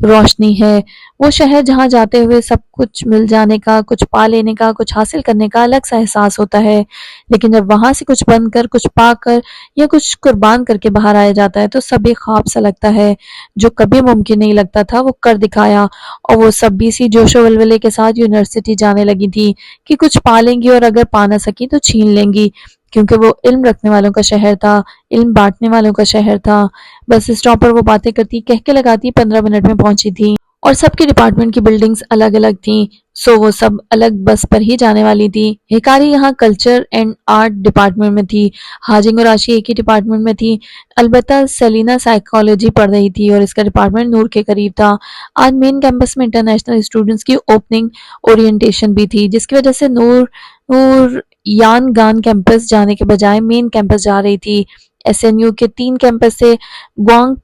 روشنی ہے، وہ شہر جہاں جاتے ہوئے سب کچھ مل جانے کا، کچھ پا لینے کا، کچھ حاصل کرنے کا الگ سا احساس ہوتا ہے، لیکن جب وہاں سے کچھ بن کر، کچھ پا کر یا کچھ قربان کر کے باہر آیا جاتا ہے تو سب ایک خواب سا لگتا ہے۔ جو کبھی ممکن نہیں لگتا تھا وہ کر دکھایا، اور وہ سب بھی اسی جوش و ولولے کے ساتھ یونیورسٹی جانے لگی تھی کہ کچھ پا لیں گی، اور اگر پا نہ سکی تو چھین لیں گی، کیونکہ وہ علم رکھنے والوں کا شہر تھا، علم بانٹنے والوں کا شہر تھا۔ بس اسٹاپ پر وہ باتیں کرتی، کہہ کے لگاتی 15 منٹ میں پہنچی تھی، اور سب کے ڈپارٹمنٹ کی بلڈنگز الگ الگ تھیں، سو وہ سب الگ بس پر ہی جانے والی تھی۔ ہکاری یہاں کلچر اینڈ آرٹ ڈپارٹمنٹ میں تھی، ہاجنگ اور آشی ایک ہی ڈپارٹمنٹ میں تھی، البتہ سیلینا سائیکالوجی پڑھ رہی تھی اور اس کا ڈپارٹمنٹ نور کے قریب تھا۔ آج مین کیمپس میں انٹرنیشنل اسٹوڈنٹس کی اوپننگ اورینٹیشن بھی تھی، جس کی وجہ سے نور یان گان کیمپس جانے کے بجائے مین کیمپس جا رہی تھی۔ ایس این یو کے 3 کیمپس سے گوانگ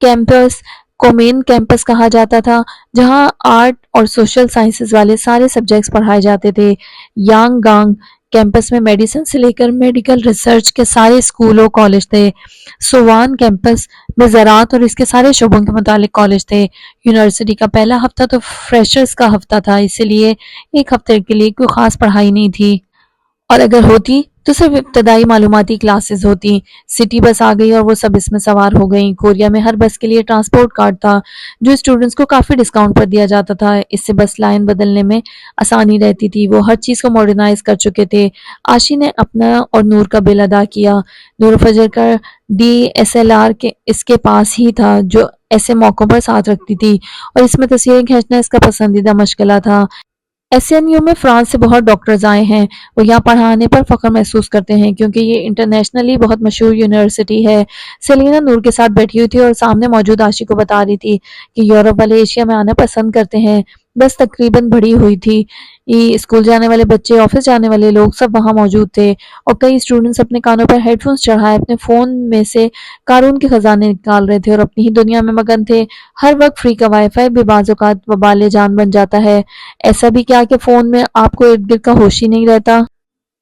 کیمپس کو مین کیمپس کہا جاتا تھا، جہاں آرٹ اور سوشل سائنسز والے سارے سبجیکٹس پڑھائے جاتے تھے۔ یانگ گانگ کیمپس میں میڈیسن سے لے کر میڈیکل ریسرچ کے سارے اسکول و کالج تھے۔ سوان کیمپس میں زراعت اور اس کے سارے شعبوں کے متعلق کالج تھے۔ یونیورسٹی کا پہلا ہفتہ تو فریشرز کا ہفتہ تھا، اسی لیے ایک ہفتے کے لیے کوئی خاص پڑھائی نہیں تھی، اور اگر ہوتی تو صرف ابتدائی معلوماتی کلاسز ہوتی۔ سٹی بس آ گئی اور وہ سب اس میں سوار ہو گئیں۔ کوریا میں ہر بس کے لیے ٹرانسپورٹ کارڈ تھا، جو اسٹوڈنٹس کو کافی ڈسکاؤنٹ پر دیا جاتا تھا، اس سے بس لائن بدلنے میں آسانی رہتی تھی۔ وہ ہر چیز کو ماڈرنائز کر چکے تھے۔ آشی نے اپنا اور نور کا بل ادا کیا۔ نور فجر کا DSLR اس کے پاس ہی تھا، جو ایسے موقعوں پر ساتھ رکھتی تھی، اور اس میں تصویریں کھینچنا اس کا پسندیدہ مشغلہ تھا۔ ایس این یو میں فرانس سے بہت ڈاکٹرز آئے ہیں، وہ یہاں پڑھانے پر فخر محسوس کرتے ہیں کیونکہ یہ انٹرنیشنلی بہت مشہور یونیورسٹی ہے۔ سیلینا نور کے ساتھ بیٹھی ہوئی تھی اور سامنے موجود آشی کو بتا رہی تھی کہ یورپ والے ایشیا میں آنا پسند کرتے ہیں۔ بس تقریباً بھری ہوئی تھی، اسکول جانے والے بچے، آفس جانے والے لوگ سب وہاں موجود تھے، اور کئی اسٹوڈنٹس اپنے کانوں پر ہیڈ فونز چڑھائے اپنے فون میں سے قارون کے خزانے نکال رہے تھے اور اپنی ہی دنیا میں مگن تھے۔ ہر وقت فری کا وائی فائی بھی بعض اوقات وبال جان بن جاتا ہے، ایسا بھی کیا کہ فون میں آپ کو ارد گرد کا ہوش ہی نہیں رہتا۔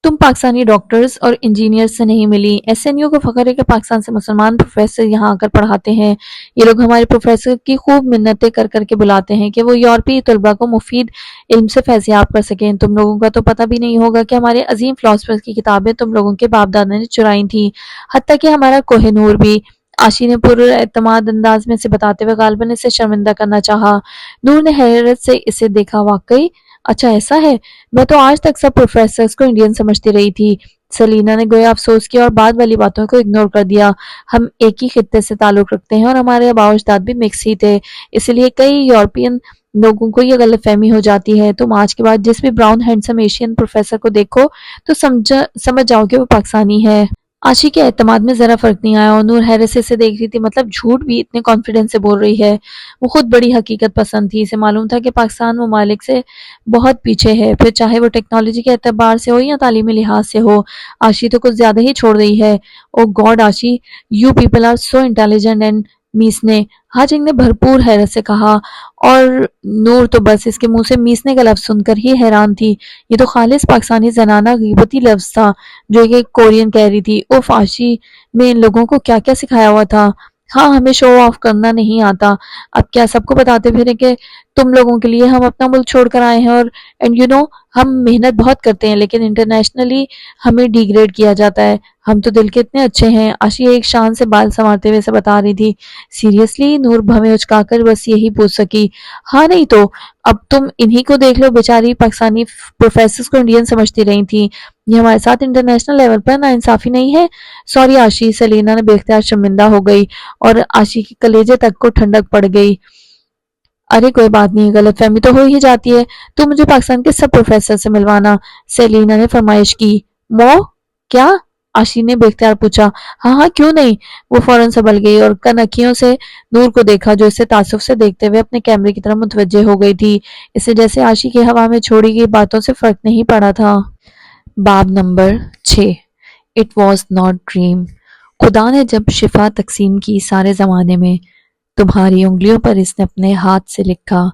تم پاکستانی ڈاکٹرز اور انجینئرز سے نہیں ملی؟ ایس این یو کو فخر ہے کہ پاکستان سے مسلمان پروفیسر یہاں آ کر پڑھاتے ہیں۔ یہ لوگ ہمارے پروفیسر کی خوب منتیں کر کر کے بلاتے ہیں کہ وہ یورپی طلباء کو مفید علم سے فیضیاب کر سکیں۔ تم لوگوں کا تو پتہ بھی نہیں ہوگا کہ ہمارے عظیم فلاسفرز کی کتابیں تم لوگوں کے باپ دادا نے چرائی تھیں، حتیٰ کہ ہمارا کوہ نور بھی۔ آشی نے پر اعتماد انداز میں اسے بتاتے ہوئے غالباً اسے شرمندہ کرنا چاہا۔ نور نے حیرت سے اسے دیکھا، واقعی؟ اچھا ایسا ہے، میں تو آج تک سب پروفیسرز کو انڈین سمجھتی رہی تھی۔ سلینا نے گویا افسوس کیا اور بعد والی باتوں کو اگنور کر دیا۔ ہم ایک ہی خطے سے تعلق رکھتے ہیں اور ہمارے آباء و اجداد بھی مکس ہی تھے، اس لیے کئی یورپین لوگوں کو یہ غلط فہمی ہو جاتی ہے۔ تم آج کے بعد جس بھی براؤن ہینڈسم ایشین پروفیسر کو دیکھو تو سمجھ جاؤ کہ وہ پاکستانی ہے۔ آشی کے اعتماد میں ذرا فرق نہیں آیا، اور نور حیرت سے اسے دیکھ رہی تھی، مطلب جھوٹ بھی اتنے کانفیڈنس سے بول رہی ہے۔ وہ خود بڑی حقیقت پسند تھی، اسے معلوم تھا کہ پاکستان ممالک سے بہت پیچھے ہے، پھر چاہے وہ ٹیکنالوجی کے اعتبار سے ہو یا تعلیمی لحاظ سے ہو۔ آشی تو کچھ زیادہ ہی چھوڑ رہی ہے۔ او گاڈ آشی، you people are so intelligent and میسنے، حاجنگ نے بھرپور حیرت سے کہا، اور نور تو بس اس کے منہ سے میسنے کا لفظ سن کر ہی حیران تھی۔ یہ تو خالص پاکستانی زنانہ غیبتی لفظ تھا جو ایک کورین کہہ رہی تھی۔ اوف، آشی نے ان لوگوں کو کیا کیا سکھایا ہوا تھا۔ ہاں، ہمیں شو آف کرنا نہیں آتا، اب کیا سب کو بتاتے پھریں کہ تم لوگوں کے لیے ہم اپنا ملک چھوڑ کر آئے ہیں، اور اینڈ یو نو ہم محنت بہت کرتے ہیں لیکن انٹرنیشنلی ہمیں ڈی گریڈ کیا جاتا ہے۔ ہم تو دل کے اتنے اچھے ہیں، آشی ایک شان سے بال سنوارتے ہوئے سے بتا رہی تھی۔ سیریسلی؟ نور بھویں اچکا کر بس یہی پوچھ سکی۔ ہاں نہیں تو، اب تم انہی کو دیکھ لو، بیچاری پاکستانی پروفیسرز کو انڈین سمجھتی رہی تھی۔ یہ ہمارے ساتھ انٹرنیشنل لیول پر ناانصافی نہیں ہے؟ سوری آشی، سلینا نے بے اختیار شرمندہ ہو گئی اور آشی کے کلیجے تک کو ٹھنڈک پڑ گئی۔ ارے کوئی بات نہیں، غلط فہمی تو ہو ہی جاتی ہے، تو مجھے پاکستان کے سب پروفیسر سے ملوانا، سیلینا نے فرمائش کی۔ مو کیا؟ آشی نے بے اختیار پوچھا۔ ہاں ہاں کیوں نہیں، وہ فوراً سنبھل گئی اور کنکھیوں سے نور کو دیکھا جو اسے تعصب سے دیکھتے ہوئے اپنے کیمرے کی طرف متوجہ ہو گئی تھی، اسے جیسے آشی کی ہوا میں چھوڑی گئی باتوں سے فرق نہیں پڑا تھا۔ باب number 6 It was not dream۔ خدا نے جب شفا تقسیم کی سارے زمانے میں، تمہاری انگلیوں پر اس نے اپنے ہاتھ سے لکھا،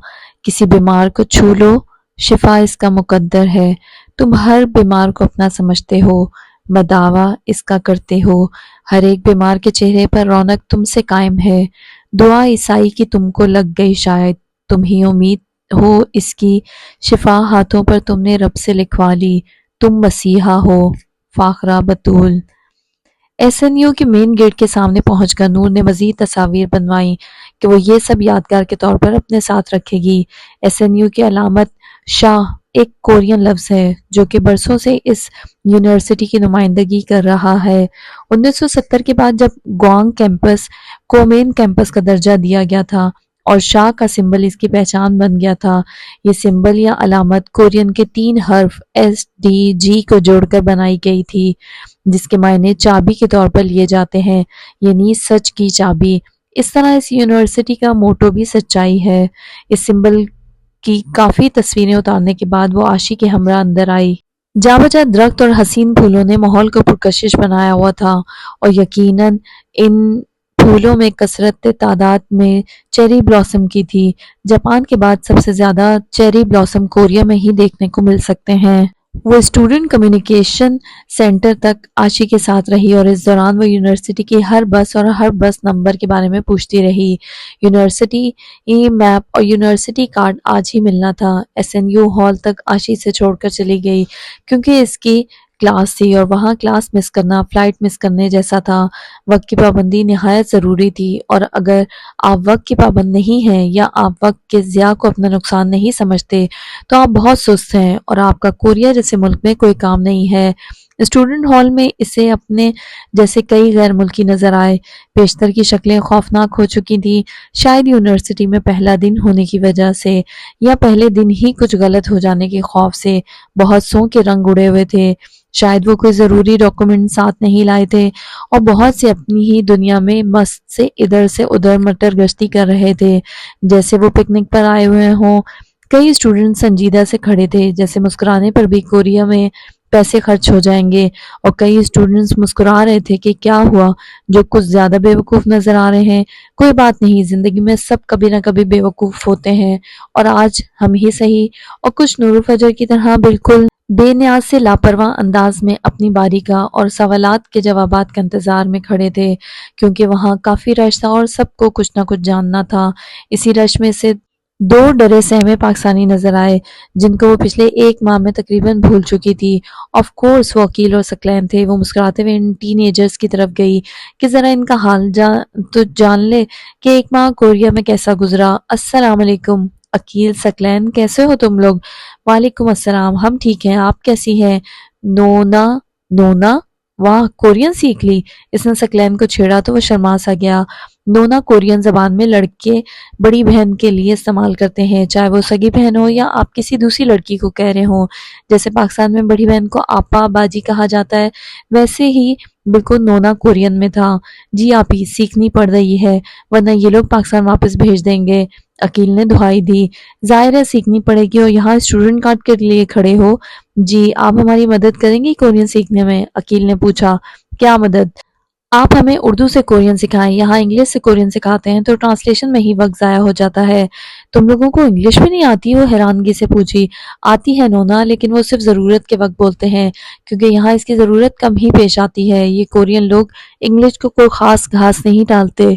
کسی بیمار کو چھو لو، شفا اس کا مقدر ہے، تم ہر بیمار کو اپنا سمجھتے ہو، مداوا اس کا کرتے ہو، ہر ایک بیمار کے چہرے پر رونق تم سے قائم ہے، دعا عیسائی کی تم کو لگ گئی شاید، تم ہی امید ہو اس کی، شفا ہاتھوں پر تم نے رب سے لکھوا لی، تم مسیحا ہو فاخرہ بطول۔ ایس این یو کے مین گیٹ کے سامنے پہنچ کر نور نے مزید تصاویر بنوائیں کہ وہ یہ سب یادگار کے طور پر اپنے ساتھ رکھے گی۔ ایس این یو کی علامت شاہ ایک کورین لفظ ہے جو کہ برسوں سے اس یونیورسٹی کی نمائندگی کر رہا ہے۔ 1970 کے بعد جب گوانگ کیمپس کو مین کیمپس کا درجہ دیا گیا تھا اور شاہ کا سمبل اس کی پہچان بن گیا تھا، یہ سمبل یا علامت کورین کے 3 حرف ایس ڈی جی کو جوڑ کر بنائی گئی تھی، جس کے معنی چابی کے طور پر لیے جاتے ہیں، یعنی سچ کی چابی۔ اس طرح اس یونیورسٹی کا موٹو بھی سچائی ہے۔ اس سمبل کی کافی تصویریں اتارنے کے بعد وہ عاشی کے ہمراہ اندر آئی۔ جا بجا درخت اور حسین پھولوں نے ماحول کو پرکشش بنایا ہوا تھا، اور یقیناً ان پھولوں میں کثرت تعداد میں چیری بلاسم کی تھی۔ جاپان کے بعد سب سے زیادہ چیری بلاسم کوریا میں ہی دیکھنے کو مل سکتے ہیں۔ وہ اسٹوڈنٹ کمیونیکیشن سینٹر تک عاشی کے ساتھ رہی اور اس دوران وہ یونیورسٹی کی ہر بس اور ہر بس نمبر کے بارے میں پوچھتی رہی۔ یونیورسٹی میپ اور یونیورسٹی کارڈ آج ہی ملنا تھا۔ ایس این یو ہال تک عاشی سے چھوڑ کر چلی گئی کیونکہ اس کی کلاس تھی اور وہاں کلاس مس کرنا فلائٹ مس کرنے جیسا تھا۔ وقت کی پابندی نہایت ضروری تھی، اور اگر آپ وقت کی پابند نہیں ہیں یا آپ وقت کے ضیاع کو اپنا نقصان نہیں سمجھتے تو آپ بہت سست ہیں اور آپ کا کوریا جیسے ملک میں کوئی کام نہیں ہے۔ اسٹوڈنٹ ہال میں اسے اپنے جیسے کئی غیر ملکی نظر آئے۔ بیشتر کی شکلیں خوفناک ہو چکی تھیں، شاید یونیورسٹی میں پہلا دن ہونے کی وجہ سے یا پہلے دن ہی کچھ غلط ہو جانے کے خوف سے۔ بہت سوں کے رنگ اڑے ہوئے تھے، شاید وہ کوئی ضروری ڈاکومنٹ ساتھ نہیں لائے تھے، اور بہت سے اپنی ہی دنیا میں مست سے ادھر سے ادھر مٹر گشتی کر رہے تھے جیسے وہ پکنک پر آئے ہوئے ہوں۔ کئی اسٹوڈنٹ سنجیدہ سے کھڑے تھے جیسے مسکرانے پر بھی کوریا میں پیسے خرچ ہو جائیں گے، اور کئی اسٹوڈنٹس مسکرا رہے تھے کہ کیا ہوا، جو کچھ زیادہ بے وقوف نظر آ رہے ہیں۔ کوئی بات نہیں، زندگی میں سب کبھی نہ کبھی بے وقوف ہوتے ہیں، اور آج ہم ہی صحیح، اور کچھ نور الفجر کی طرح بالکل بے نیاز سے لاپرواہ انداز میں اپنی باری کا اور سوالات کے جوابات کا انتظار میں کھڑے تھے، کیونکہ وہاں کافی رش تھا اور سب کو کچھ نہ کچھ جاننا تھا۔ اسی رش میں سے 2 ڈرے سہمے پاکستانی نظر آئے جن کو وہ پچھلے 1 ماہ میں تقریباً بھول چکی تھی۔ آف کورس وہ عقیل اور ثقلین تھے۔ وہ مسکراتے ہوئے ان ٹین ایجرز کی طرف گئی کہ ذرا ان کا حال تو جان لے کہ 1 ماہ کوریا میں کیسا گزرا۔ السلام علیکم عقیل، ثقلین، کیسے ہو تم لوگ؟ وعلیکم السلام، ہم ٹھیک ہیں، آپ کیسی ہیں؟ نونا؟ نونا؟ واہ، کورین سیکھ لی۔ اس نے ثقلین کو چھیڑا تو وہ شرما سا گیا۔ نونا کورین زبان میں لڑکے بڑی بہن کے لیے استعمال کرتے ہیں، چاہے وہ سگی بہن ہو یا آپ کسی دوسری لڑکی کو کہہ رہے ہوں۔ جیسے پاکستان میں بڑی بہن کو آپا باجی کہا جاتا ہے، ویسے ہی بالکل نونا کورین میں تھا۔ جی آپی، سیکھنی پڑ رہی ہے ورنہ یہ لوگ پاکستان واپس بھیج دیں گے، عقیل نے دہائی دی۔ ظاہر ہے سیکھنی پڑے گی، اور یہاں اسٹوڈنٹ کارڈ کے لیے کھڑے ہو۔ جی آپ ہماری مدد کریں گی کورین سیکھنے میں؟ عقیل نے پوچھا۔ کیا مدد؟ آپ ہمیں اردو سے کورین سکھائیں، یہاں انگلش سے کورین سکھاتے ہیں تو ٹرانسلیشن میں ہی وقت ضائع ہو جاتا ہے۔ تم لوگوں کو انگلش بھی نہیں آتی؟ وہ حیرانگی سے پوچھی۔ آتی ہے نونا، لیکن وہ صرف ضرورت کے وقت بولتے ہیں، کیونکہ یہاں اس کی ضرورت کم ہی پیش آتی ہے۔ یہ کورین لوگ انگلش کو کوئی خاص گھاس نہیں ڈالتے،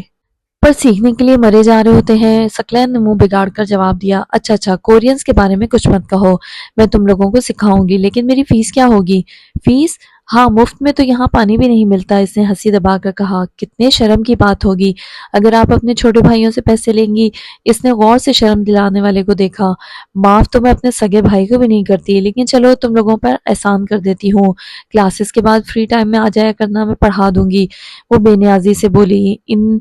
پر سیکھنے کے لیے مرے جا رہے ہوتے ہیں۔ ثقلین نے منہ بگاڑ کر جواب دیا۔ اچھا اچھا، کورینز کے بارے میں کچھ مت کہو، میں تم لوگوں کو سکھاؤں گی، لیکن میری فیس کیا ہوگی؟ فیس؟ ہاں، مفت میں تو یہاں پانی بھی نہیں ملتا، اس نے ہنسی دبا کر کہا۔ کتنے شرم کی بات ہوگی اگر آپ اپنے چھوٹے بھائیوں سے پیسے لیں گی، اس نے غور سے شرم دلانے والے کو دیکھا۔ معاف تو میں اپنے سگے بھائی کو بھی نہیں کرتی، لیکن چلو تم لوگوں پر احسان کر دیتی ہوں، کلاسز کے بعد فری ٹائم میں آ جایا کرنا، میں پڑھا دوں گی، وہ بے نیازی سے بولی۔ ان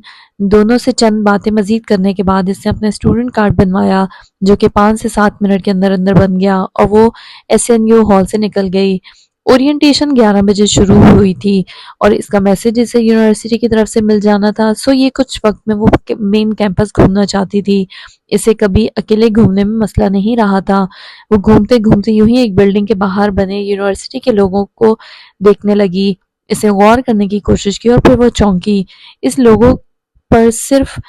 دونوں سے چند باتیں مزید کرنے کے بعد اس نے اپنا اسٹوڈنٹ کارڈ بنوایا جو کہ 5 سے 7 منٹ کے اندر اندر بن گیا، اور وہ ایس این یو ہال سے نکل گئی۔ اورینٹیشن 11 بجے شروع ہوئی تھی اور اس کا میسج اسے یونیورسٹی کی طرف سے مل جانا تھا، سو یہ کچھ وقت میں وہ مین کیمپس گھومنا چاہتی تھی۔ اسے کبھی اکیلے گھومنے میں مسئلہ نہیں رہا تھا۔ وہ گھومتے گھومتے یوں ہی ایک بلڈنگ کے باہر بنے یونیورسٹی کے لوگوں کو دیکھنے لگی۔ اسے غور کرنے کی کوشش کی اور پھر وہ چونکی۔ اس لوگوں پر صرف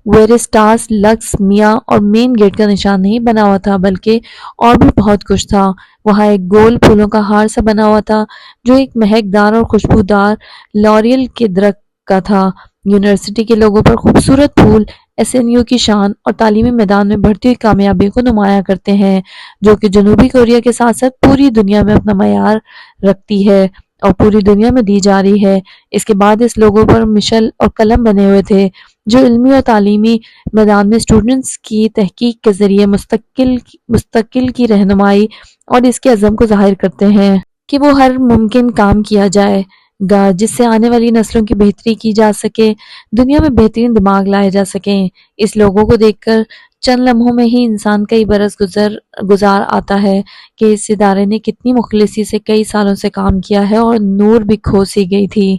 ویرسٹاس، لکس، میاں اور مین گیٹ کا نشان نہیں بنا ہوا تھا، بلکہ اور بھی بہت کچھ تھا۔ وہاں ایک گول پھولوں کا ہار سا بنا ہوا تھا جو ایک مہک دار اور خوشبودار لاریل کے درخت کا تھا۔ یونیورسٹی کے لوگوں پر خوبصورت پھول SNU کی شان اور تعلیمی میدان میں بڑھتی ہوئی کامیابی کو نمایاں کرتے ہیں، جو کہ جنوبی کوریا کے ساتھ ساتھ پوری دنیا میں اپنا معیار رکھتی ہے اور پوری دنیا میں دی جا رہی ہے۔ اس کے بعد اس لوگوں پر مشل اور قلم بنے ہوئے تھے جو علمی اور تعلیمی میدان میں اسٹوڈنٹس کی تحقیق کے ذریعے مستقل کی رہنمائی اور اس کے عزم کو ظاہر کرتے ہیں کہ وہ ہر ممکن کام کیا جائے گا جس سے آنے والی نسلوں کی بہتری کی جا سکے، دنیا میں بہترین دماغ لائے جا سکیں۔ اس لوگوں کو دیکھ کر چند لمحوں میں ہی انسان کئی برس گزار آتا ہے کہ اس ادارے نے کتنی مخلصی سے کئی سالوں سے کام کیا ہے اور نور بھی کھو سی گئی تھی۔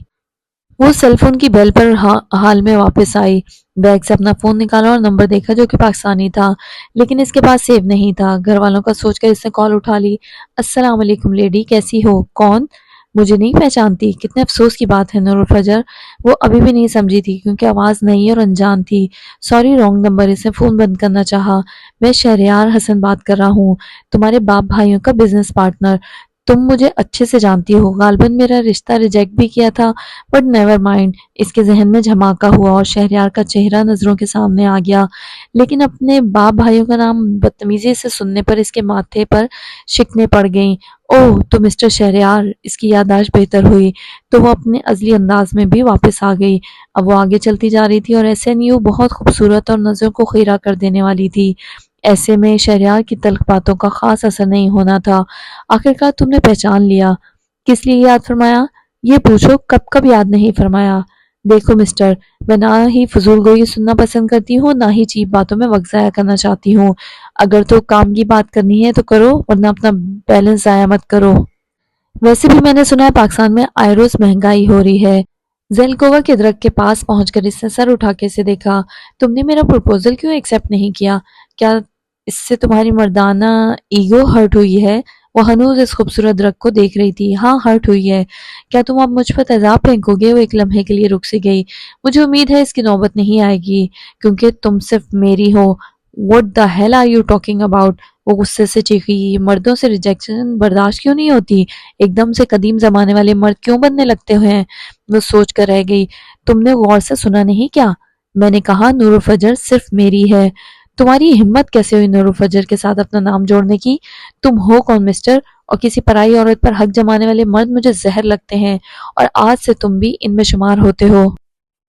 وہ سیل فون کی بیل پر حال میں واپس آئی، بیگ سے اپنا فون نکالا اور نمبر دیکھا جو کہ پاکستانی تھا لیکن اس کے پاس سیو نہیں تھا۔ گھر والوں کا سوچ کر اس نے کال اٹھا لی۔ السلام علیکم لیڈی، کیسی ہو؟ کون؟ مجھے نہیں پہچانتی؟ کتنے افسوس کی بات ہے نور الفجر۔ وہ ابھی بھی نہیں سمجھی تھی کیونکہ آواز نئی اور انجان تھی۔ Sorry, wrong number. اس نے فون بند کرنا چاہا۔ میں شہریار حسن بات کر رہا ہوں، تمہارے باپ بھائیوں کا بزنس پارٹنر۔ تم مجھے اچھے سے جانتی ہو، غالباً میرا رشتہ ریجیکٹ بھی کیا تھا بٹ نیور مائنڈ۔ اس کے ذہن میں جھماکا ہوا اور شہریار کا چہرہ نظروں کے سامنے آ گیا، لیکن اپنے باپ بھائیوں کا نام بدتمیزی سے سننے پر اس کے ماتھے پر شکنیں پڑ گئیں۔ اوہ، تو مسٹر شہریار۔ اس کی یادداشت بہتر ہوئی تو وہ اپنے ازلی انداز میں بھی واپس آ گئی۔ اب وہ آگے چلتی جا رہی تھی اور SNU بہت خوبصورت اور نظروں کو خیرہ کر دینے والی تھی۔ ایسے میں شہریار کی تلخ باتوں کا خاص اثر نہیں ہونا تھا۔ آخرکار تم نے پہچان لیا، کس لیے یاد فرمایا؟ یہ پوچھو کب کب یاد نہیں فرمایا؟ دیکھو مسٹر، میں نہ ہی فضول گوئی سننا پسند کرتی ہوں نہ ہی چیپ باتوں میں وقت ضائع کرنا چاہتی ہوں۔ اگر تو کام کی بات کرنی ہے تو کرو ورنہ اپنا بیلنس ضائع مت کرو۔ ویسے بھی میں نے سنا ہے پاکستان میں آئے روز مہنگائی ہو رہی ہے۔ زیلکووا کے درخت کے پاس پہنچ کر اس نے سر اٹھا کے اسے دیکھا۔ تم نے میرا پروپوزل کیوں ایکسپٹ نہیں کیا؟ کیا اس سے تمہاری مردانہ ایگو ہرٹ ہوئی ہے؟ وہ ہنوز اس خوبصورت درخت کو دیکھ رہی تھی۔ ہاں، ہرٹ ہوئی ہے۔ کیا تم اب مجھ پر تیزاب پھینکو گے؟ وہ ایک لمحے کے لیے رک سی گئی۔ مجھے امید ہے اس کی نوبت نہیں آئے گی کیونکہ تم صرف میری ہو۔ What the hell are you talking about؟ وہ غصے سے چیخی۔ مردوں سے ریجیکشن برداشت کیوں نہیں ہوتی؟ ایک دم سے قدیم زمانے والے مرد کیوں بننے لگتے ہیں؟ وہ سوچ کر رہ گئی۔ تم نے غور سے سنا نہیں کیا؟ میں نے کہا نور الفجر صرف میری ہے۔ تمہاری ہمت کیسے ہوئی نور الفجر کے ساتھ اپنا نام جوڑنے کی؟ تم ہو کون مسٹر؟ اور کسی پرائی عورت پر حق جمانے والے مرد مجھے زہر لگتے ہیں اور آج سے تم بھی ان میں شمار ہوتے ہو۔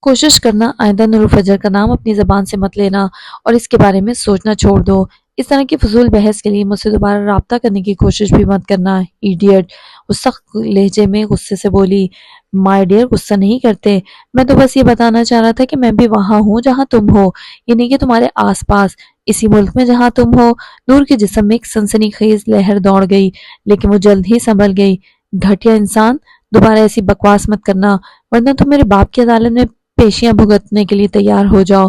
کوشش کرنا آئندہ نور الفجر کا نام اپنی زبان سے مت لینا اور اس کے بارے میں سوچنا چھوڑ دو۔ اس طرح کی فضول بحث کے لیے مجھ سے دوبارہ رابطہ کرنے کی کوشش بھی مت کرنا، ایڈیٹ۔ وہ سخت لہجے میں غصے سے بولی۔ مائی ڈیئر، غصہ نہیں کرتے، میں تو بس یہ بتانا چاہ رہا تھا کہ میں بھی وہاں ہوں جہاں تم ہو، یعنی کہ تمہارے آس پاس، اسی ملک میں جہاں تم ہو۔ نور کے جسم میں ایک سنسنی خیز لہر دوڑ گئی لیکن وہ جلد ہی سنبھل گئی۔ گھٹیا انسان، دوبارہ ایسی بکواس مت کرنا ورنہ تم میرے باپ کی عدالت میں پیشیاں بھگتنے کے لیے تیار ہو جاؤ۔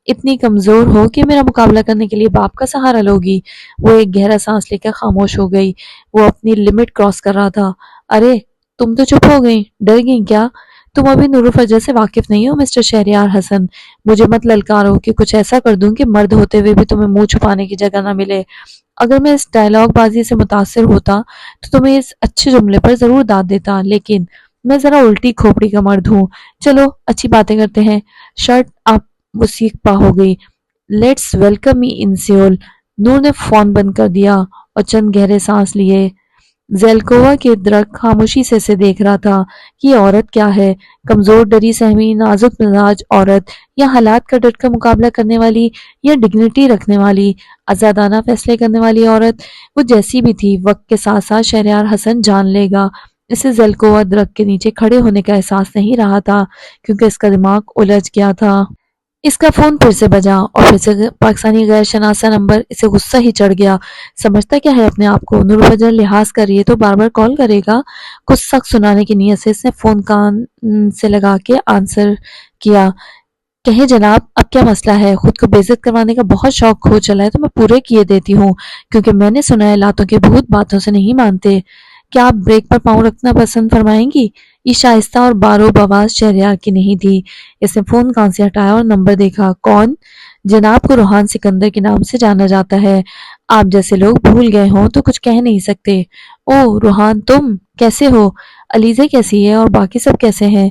اتنی کمزور ہو کہ میرا مقابلہ کرنے کے لیے باپ کا سہارا لوگی؟ وہ ایک گہرا سانس لے کر خاموش ہو گئی۔ وہ اپنی لمٹ کراس کر رہا تھا۔ ارے تم تو چپ ہو گئیں، ڈر گئیں کیا؟ تم ابھی نور الفجر سے واقف نہیں ہو مسٹر شہریار حسن۔ مجھے مت للکارو کہ کچھ ایسا کر دوں کہ مرد ہوتے ہوئے بھی تمہیں منہ چھپانے کی جگہ نہ ملے۔ اگر میں اس ڈائلاگ بازی سے متاثر ہوتا تو تمہیں اس اچھے جملے پر ضرور داد دیتا، لیکن میں ذرا الٹی کھوپڑی کا مرد ہوں۔ چلو اچھی باتیں کرتے ہیں۔ شرٹ اپ، وہ سیکھ پا ہو گئی۔ Let's welcome me in Seoul. Noor نے فون بند کر دیا اور چند گہرے سانس لیے۔ زیلکووا کے درخت خاموشی سے اسے دیکھ رہا تھا کہ یہ عورت کیا ہے، کمزور ڈری سہمی نازک مزاج عورت، یا حالات کا ڈٹ کر مقابلہ کرنے والی، یا ڈگنیٹی رکھنے والی آزادانہ فیصلے کرنے والی عورت؟ وہ جیسی بھی تھی وقت کے ساتھ ساتھ شہریار حسن جان لے گا۔ اسے زیلکووا درخت کے نیچے کھڑے ہونے کا احساس نہیں رہا تھا کیونکہ اس کا دماغ الجھ گیا تھا۔ اس کا فون پھر سے بجا اور پھر سے پاکستانی غیر شناسہ نمبر۔ اسے غصہ ہی چڑھ گیا۔ سمجھتا کیا ہے اپنے آپ کو؟ نور الفجر لحاظ کر رہی ہے تو بار بار کال کرے گا؟ کچھ سخت سنانے کی نیت سے اس نے فون کان سے لگا کے آنسر کیا۔ کہیں جناب، اب کیا مسئلہ ہے؟ خود کو بےعزت کروانے کا بہت شوق ہو چلا ہے تو میں پورے کیے دیتی ہوں کیونکہ میں نے سنا ہے لاتوں کے بھوت باتوں سے نہیں مانتے۔ کیا آپ بریک پر پاؤں رکھنا پسند فرمائیں گی؟ یہ شائستہ اور بارو بواز شہریار کی نہیں تھی۔ اس نے فون کان سے ہٹایا اور نمبر دیکھا۔ کون؟ جناب کو روحان سکندر کے نام سے جانا جاتا ہے۔ آپ جیسے لوگ بھول گئے ہوں تو کچھ کہہ نہیں سکتے۔ اوہ روحان، تم کیسے ہو؟ علیزہ کیسی ہے اور باقی سب کیسے ہیں؟